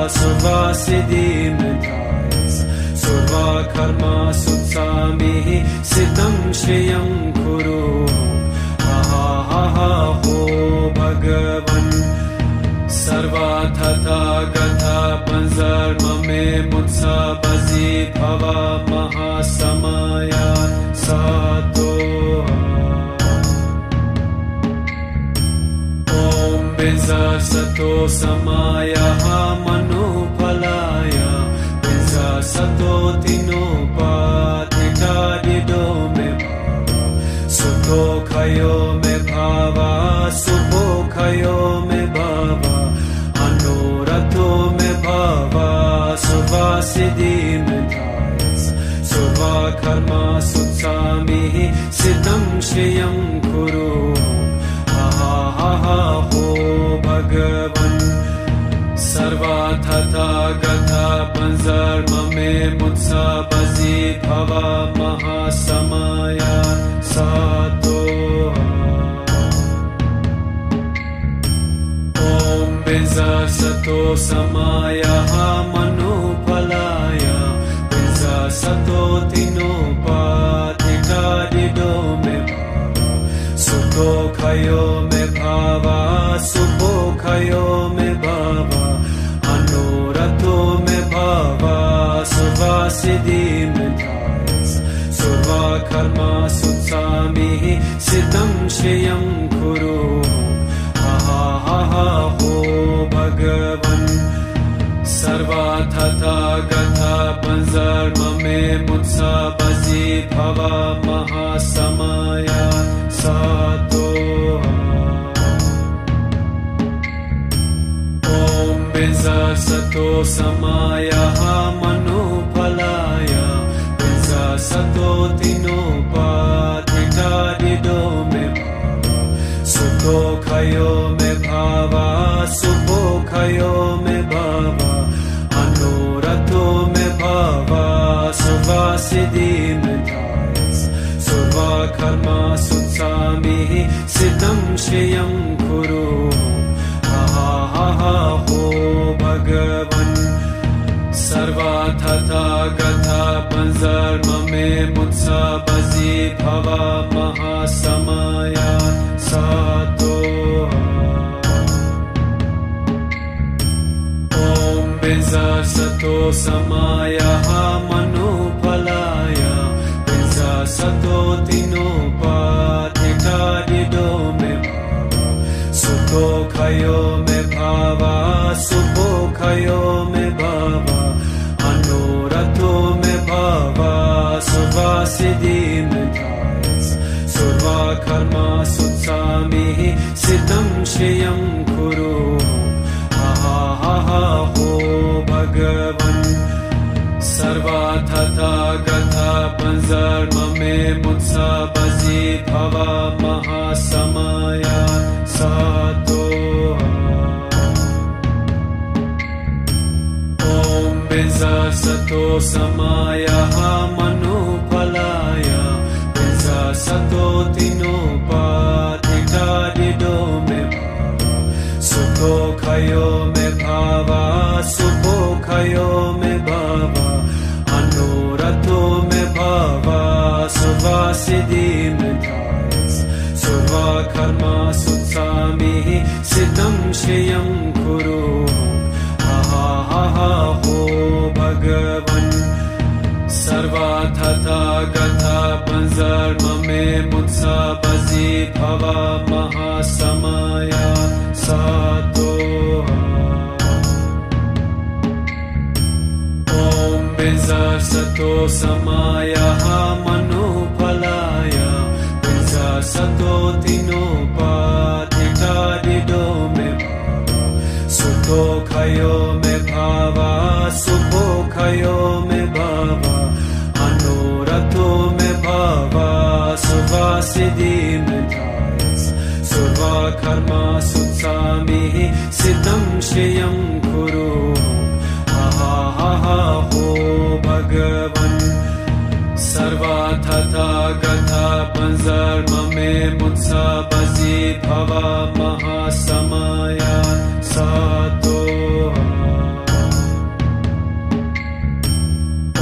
Surva siddhi me dhayas Surva karma sutsami Siddham shriyam kuru ho Bhagavan Sarva Tata Gatha Panzarma me Mutsa Bazi Bhava Mahasamaya Sato Om Binza Sato Samaya Manupalaya Binza Sato Tinopatita Dido me Sukho khayo me bhava Supho khayo me bhava Anorato me bhava Surva siddhi me dhayas Surva karma sutsami Siddham shriyam kuru ho Bhagavan Sarva Tata Gatha Panzarma me Mutsa Bazi Bhava Mahasamaya Sato Om Binza Sato Samaya Manupalaya Binza Sato Tinopatita Dido me Sukho khayo me bhava Supho khayo me bhava Anorato me bhava Surva siddhi me dhayas Surva karma sutsami Siddham shriyam kuru ho Bhagavan Sarva Tata Gatha Panzarma me Mutsa Bazi Bhava Mahasamaya Sato Om Binza Sato Samaya Manupalaya Binza Sato Tinopatita Dido me Sukho khayo me bhava Supho khayo me bhava Anorato me bhava Surva siddhi me dhayas Surva karma sutsami Siddham shriyam kuru ho Bhagavan Sarva Tata Gatha Panzarma me Mutsa Bazi Bhava Mahasamaya Sato Om Binza Sato Samaya Manupalaya Binza Sato Tinopatita Dido me Sukho khayo me bhava Supho khayo me bhava Anorato me bhava Surva siddhi me dhayas Surva karma sutsami Siddham shriyam kuru ho Bhagavan Sarva Tata Gatha Panzarma me Mutsa Bazi Bhava Mahasamaya Sato Om Binza Sato Samaya Manupalaya Binza Sato Tinopatita Dido me Sukho khayo me bhava Supho khayo me bhava Anorato me bhava Surva siddhi me dhayas Surva karma sutsami Siddham shriyam kuru ho Bhagavan Sarva Tata Gatha Panzarma me Mutsa Bazi Bhava Mahasamaya Sato Om Binza Sato Samaya Manupalaya Binza Sato Tinopatita Dido me Sukho khayo me bhava Supho khayo me bhava Anorato me bhava Surva siddhi me dhayas Surva सर्वकर्मा सुत्सामिः सिद्धं श्रियं कुरु हा हा हा हा हो भगवन् सर्वथा गथा पंजर्म में मुत्सा बजी भवा महासमया सातो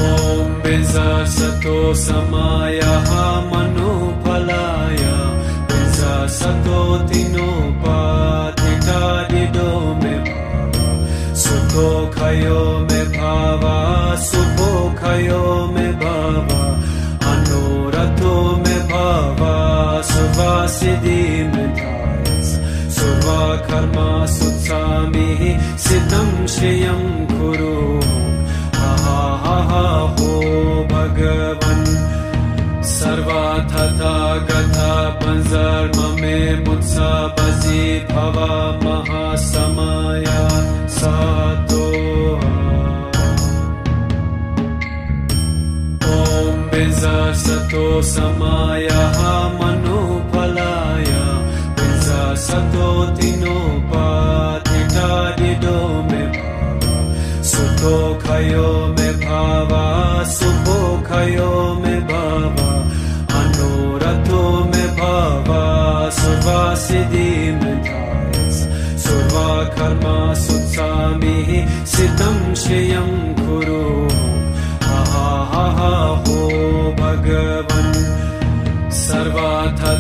ओम बिंजा सतो समायः मनुफलाय बिंजा सतो तिनोपाधिकारिदो में सुखो खयो में भावा सुखो खयो में भावा अनुरतो में भावा सुवासिदि में धायस सुवा कर्मा सुत्सामिः सिद्धं श्रियं कुरु हा हा हा हा हो भगवन् सर्वथा गथा पंजर्म में मुत्सा बजी भवा महासमया सातो ओम बिंजा सतो समायः मनुफलाय बिंजा सतो तिनोपाधिकारिदो में सुखो खयो में भावा सुखो खयो में भावा अनुरतो में भावा सुवासिदि में धायस सुवा कर्मा सुत्सामिः सिद्धं श्रियं कुरु हा हा हा हा हो भगवन् सर्वथा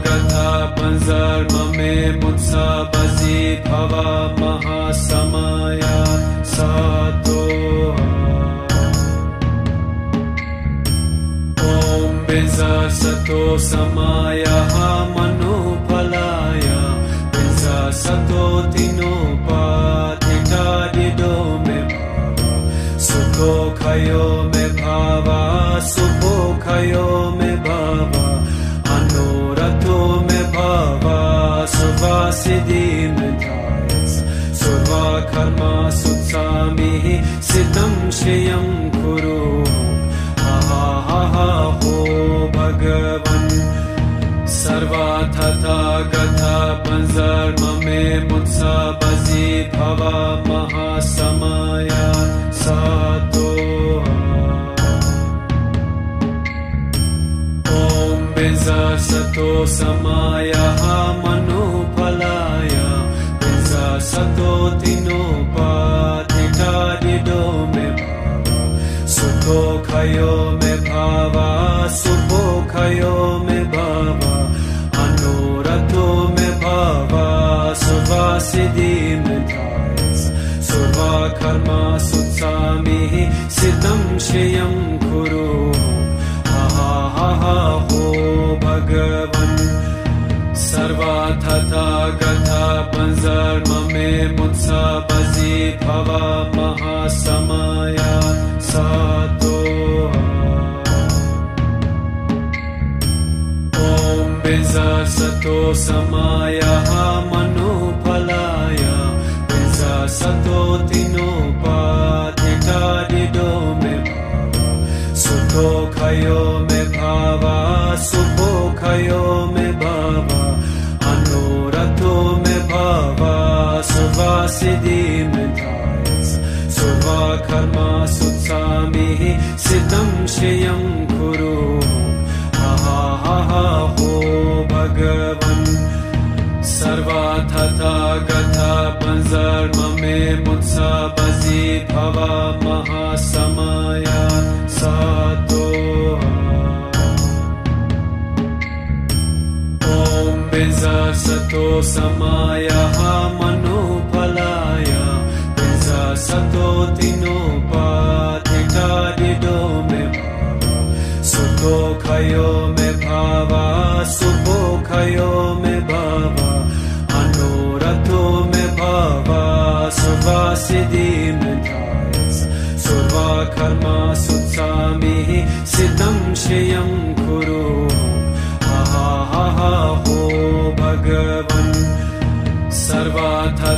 गथा पंजर्म में मुत्सा बजी भवा महासमया सातो ओम बिंजा सतो समायः मनुफलाय बिंजा सतो तिनोपाधिकारिदो में सुखो खयो में भावा सुखो खयो में भावा अनुरतो में भावा सुवासिदि में धायस सुवा कर्मा सुत्सामिः सिद्धं श्रियं कुरु हा हा हा हा हो भगवन् सर्वथा गथा पंजर्म में मुत्सा बजी भवा महासमया सातो ओम बिंजा सतो समायः मनुफलाय बिंजा सतो तिनोपाधिकारिदो में सुखो खयो में भावा सुखो खयो में भावा अनुरतो में भावा सुवासिदि में धायस सुवा कर्मा सुत्सामिः सिद्धं श्रियं कुरु हा हा हा हा हो भगवन् सर्वथा गथा पंजर्म में मुत्सा बजी भवा महासमया सातो ओम बिंजा सतो समायः मनुफलाय बिंजा सतो तिनोपाधिकारिदो में सुखो खयो में भावा सुखो खयो में भावा अनुरतो में भावा सुवासिदि में धायस सुवा कर्मा सुत्सामिः सिद्धं श्रियं कुरु हा हा हा हा हो भगवन् सर्वथा गथा पंजर्म में मुत्सा बजी भवा महासमया सातो ओम बिंजा सतो समायः मनुफलाय बिंजा सतो तिनोपाधिकारिदो में सुखो खयो में भावा सुखो खयो में भावा अनुरतो में भावा सुवासिदि में धायस सुवा कर्मा सुत्सामिः सिद्धं श्रियं कुरु हा हा हा हा हो भगवन् सर्वथा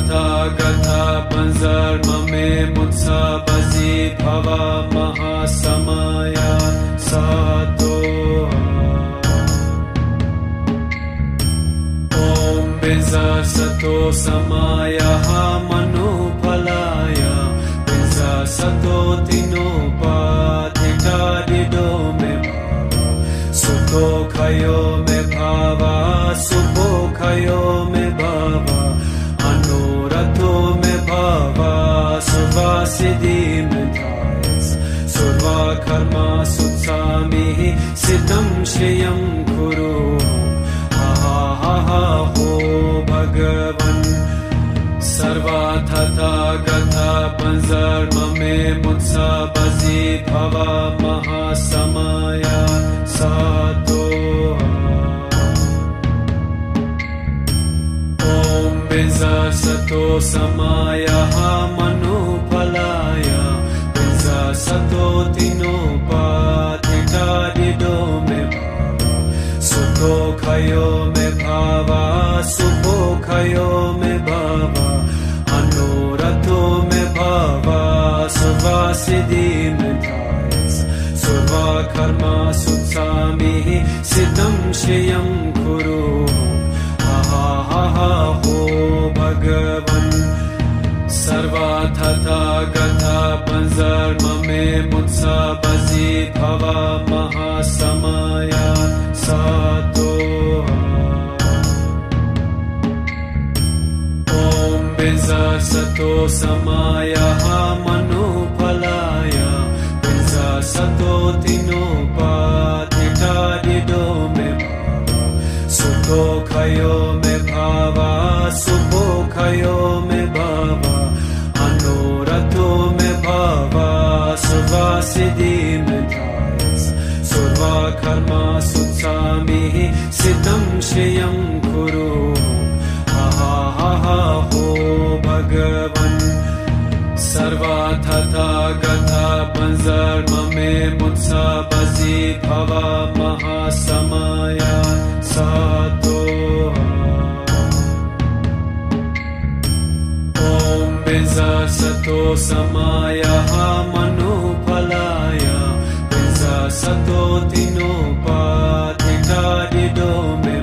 गथा पंजर्म में मुत्सा बजी भवा महासमया सातो ओम Sato samaya manupalaya Pinsa sato tinopatita dido me Suto kayo me bhava Supo kayo me bhava Anurato me bhava Suvasiddhi me dhayas Surva karma sutsami Siddham shriyam kuru ho Bhagavan Sarva Tathagata Panzarma me Mutsa Bazi Bhava Mahasamaya Sato Om Binza Sato Samaya Manupalaya Binza Sato Tinopatita Dido me Suto kayo me bhava Supo kayo me bhava Anurato me bhava Suvasiddhi me dhayas Surva karma sutsami Siddham shriyam kuru ho Bhagavan Sarva Tathagata Panzarma me Mutsa Bazi Bhava Mahasamaya Sato Om Binza Sato Samaya Manupalaya Binza Sato Tinopatita Dido me Suto kayo me bhava Supo kayo me bhava Anurato me bhava Suvasiddhi me dhayas Surva karma sutsami Siddham shriyam kuru ho Bhagavan Sarva Tathagata Panzarma me Mutsa Bazi Bhava Mahasamaya Sato Om Binza Sato Samaya Manupalaya Binza Sato Tinopatita Dido me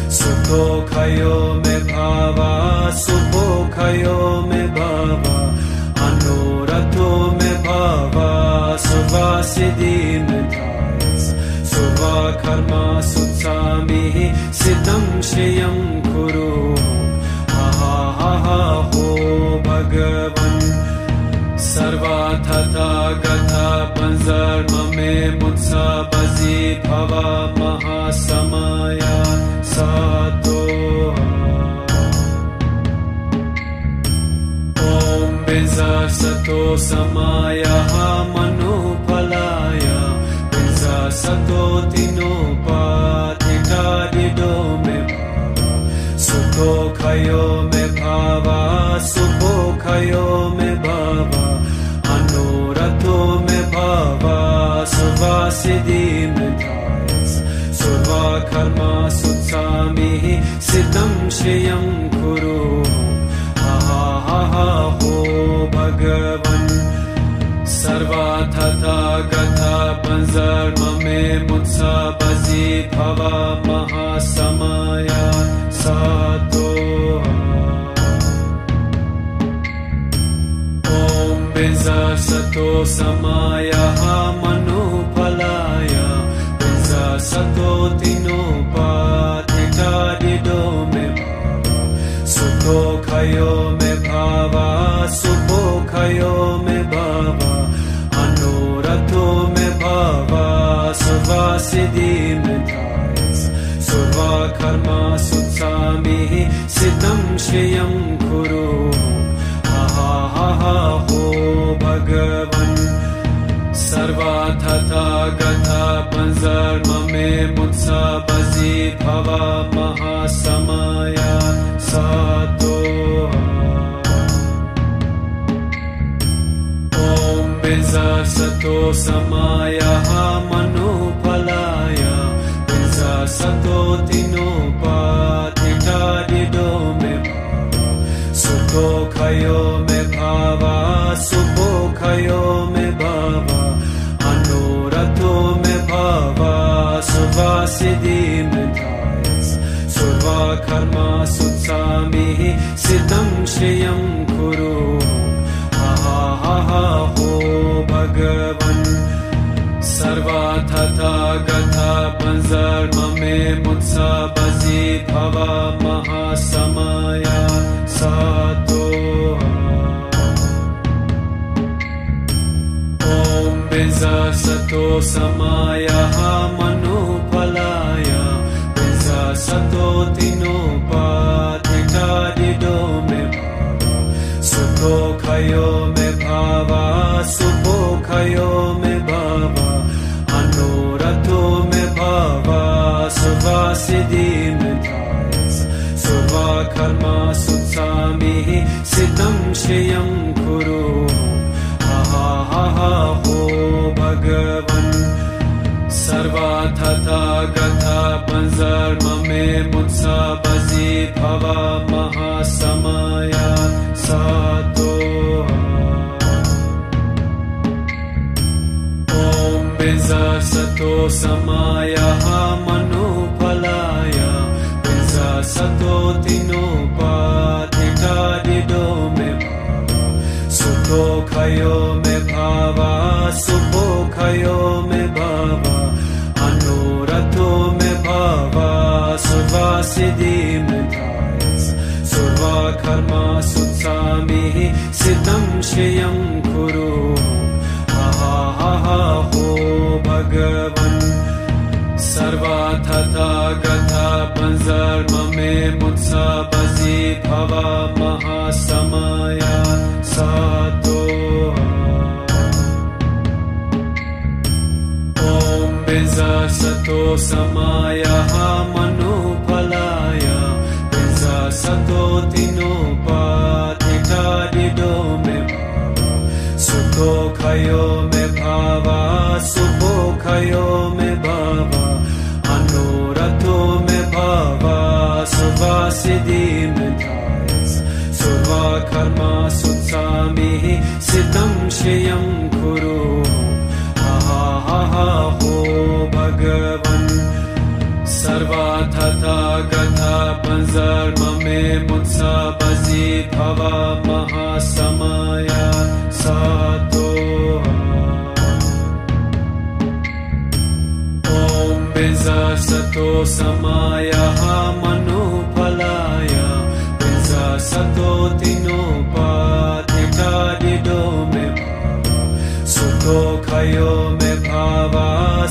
Suto kayo me bhava Supo kayo me bhava Anurato me bhava Suvasiddhi me dhayas Surva karma sutsami Siddham shriyam kuru ho Bhagavan Sarva Tathagata Panzarma me Mutsa Bazi Bhava Mahasamaya Sato Om Binza Sato Samaya Manupalaya Binza Sato Tinopatita Dido me Suto kayo me bhava Supo kayo me bhava Anurato me bhava Suvasiddhi me dhayas Surva karma sutsami Siddham shriyam kuru ho Bhagavan Sarva Tathagata Panzarma me Mutsa Bazi Bhava Mahasamaya Sato Om Binza Sato Samaya Manupalaya Binza Sato Tinopatita Dido me Suto kayo me bhava Supo kayo me bhava Anurato me bhava Suvasiddhi me dhayas Surva karma sutsami Siddham shriyam kuru ho Bhagavan Sarva Tathagata Panzarma me Mutsa Bazi Bhava Mahasamaya Sato Om Binza Sato Samaya Manupalaya Binza Sato Tinopatita Dido me Suto kayo me bhava Supo kayo me bhava Anurato me bhava Suvasiddhi me dhayas Surva कर्मासुत्सामिः सिद्धं श्रियं कुरु हा हा हा हो भगवन् सर्वा तथा गता पंजर्म में मुत्सा बजी भवा महासमया सातो ओम बिजा सतो समाया मनुफलाया बिजा सतो तिनोपाधिता दिदो में सुखो खयो में भावा सुखो खयो में भावा अनोरथो में भावा सुवा सिद्धि में धायस सुवा कर्मा सुत्सामिः सिद्धं श्रियं कुरु हा हा हा हो भगवन् सर्वा तथा गता पंजर्म में मुत्सा बजी भवा महासमया सातो ओम बिजा सतो समाया मनुफलाया बिजा सतो तिनोपाधिता दिदो में सुखो खयो में भावा सुखो खयो में भावा अनोरथो में भावा सुवा सिद्धि में धायस सुवा कर्मा सुत्सामिः सिद्धं श्रियं कुरु हा हा हा हो भगवन् सर्वा तथा गता पंजर्म में मुत्सा बजी भवा महासमया सातो ओम बिजा सतो समाया मनुफलाया बिजा सतो तिनोपाधिता दिदो में सुखो खयो में भावा सुखो खयो में भावा अनोरथो में भावा सुवा सिद्धि में धायस सुवा कर्मा सुत्सामिः सिद्धं श्रियं कुरु हा हा हा हो भगवन् सर्वा तथा गता पंजर्म में मुत्सा बजी भवा महासमया सातो ओम बिजा सतो समाया मनुफलाया बिजा सतो तिनोपाधिता दिदो में सुखो खयो में भावा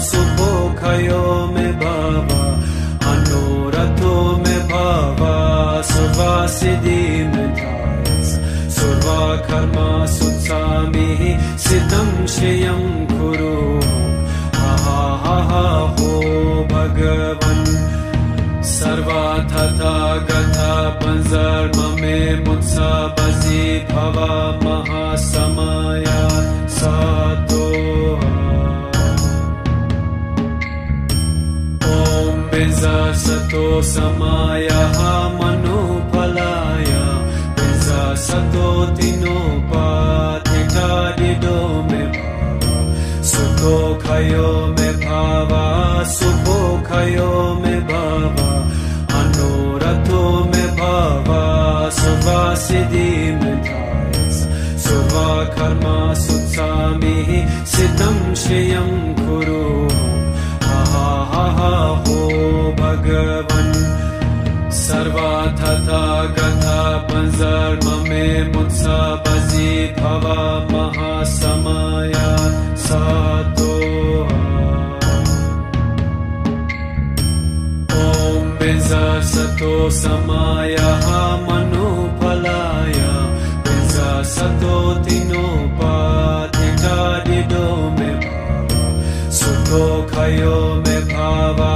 सुखो खयो में भावा अनोरथो में भावा सुवा सिद्धि में धायस सुवा कर्मा सुत्सामिः सिद्धं श्रियं कुरु हा हा हा हो भगवन् सर्वा तथा गता पंजर्म में मुत्सा बजी भवा महासमया सातो ओम बिजा सतो समाया मनुफलाया बिजा सतो तिनोपाधिता दिदो में सुखो खयो में भावा सुखो खयो में भावा अनोरथो में भावा सुवा सिद्धि में धायस सुवा कर्मा सुत्सामिः सिद्धं श्रियं कुरु हा हा हा हो भगवन् सर्वा तथा गता पंजर्म में मुत्सा बजी भवा महासमया सातो ओम बिजा सतो समाया मनुफलाया बिजा सतो तिनोपाधिता दिदो में सुखो खयो में भावा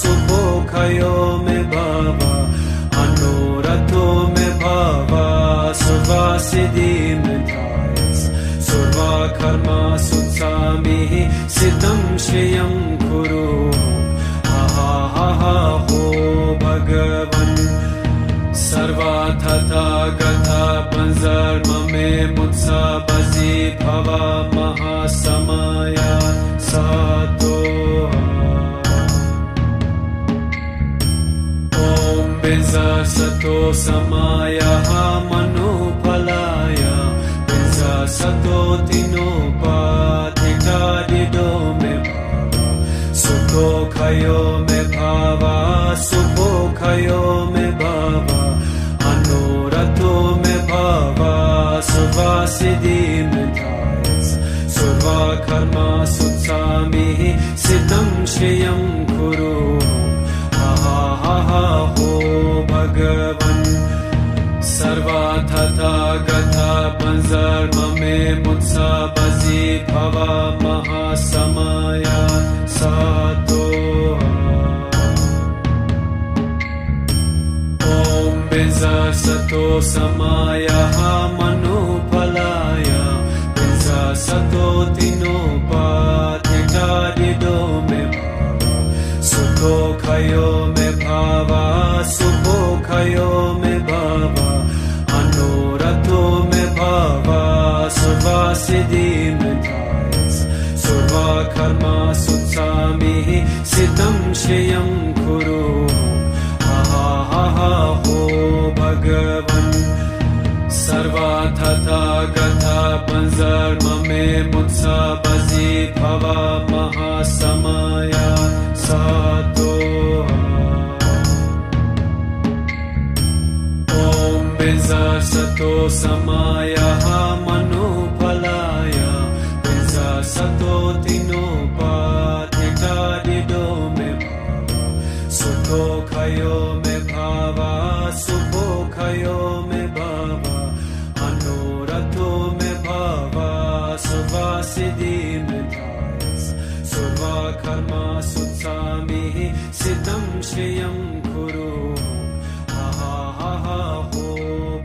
सुखो खयो में भावा अनोरथो में भावा सुवा सिद्धि में धायस सुवा कर्मा सुत्सामिः सिद्धं श्रियं कुरु हा हा हा हो भगवन् सर्वा तथा गता पंजर्म में मुत्सा बजी भवा महासमया सातो ओम बिजा सतो समायः मनोफलाय पिंसा सतो तिनोपाधिकादिदो मे सुखो खयो मे भावा सुखो खयो मे भावा अनोरथो मे भावा सुवासिदि मे धायस सुवा कर्मा सुत्सामि सिद्धं श्रियं कुरु हा हो भगवन् सर्वा तथा गता पंजर्म मे मुत्सा बजी भवा महासमया सातो ओम बिंसा सतो समायः मनोफलाय बिंसा सतो तिनोपाधिकादिदो मे सुखो खयो मे भावा सुखो खयो मे भावा अनोरथो मे भावा सुवासिदि मे धायस सुवा कर्मा सुत्सामि सिद्धं श्रियं कुरु हा हो भगवन् सर्वा तथा गता पंजर्म मे मुत्सा बजी भवा महासमया सातो ओम बिंसा सतो समायः मनोफलाय बिंसा सतो तिनोपाधिकादिदो मे सुखो खयो मे भावा सुखो खयो मे भावा अनोरथो मे भावा सुवासिदि मे धायस सुवा कर्मा सुत्सामि सिद्धं श्रियं कुरु हा हो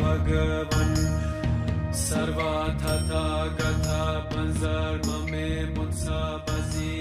भगवन् सर्वा तथा गता पंजर्म मे मुत्सा बजी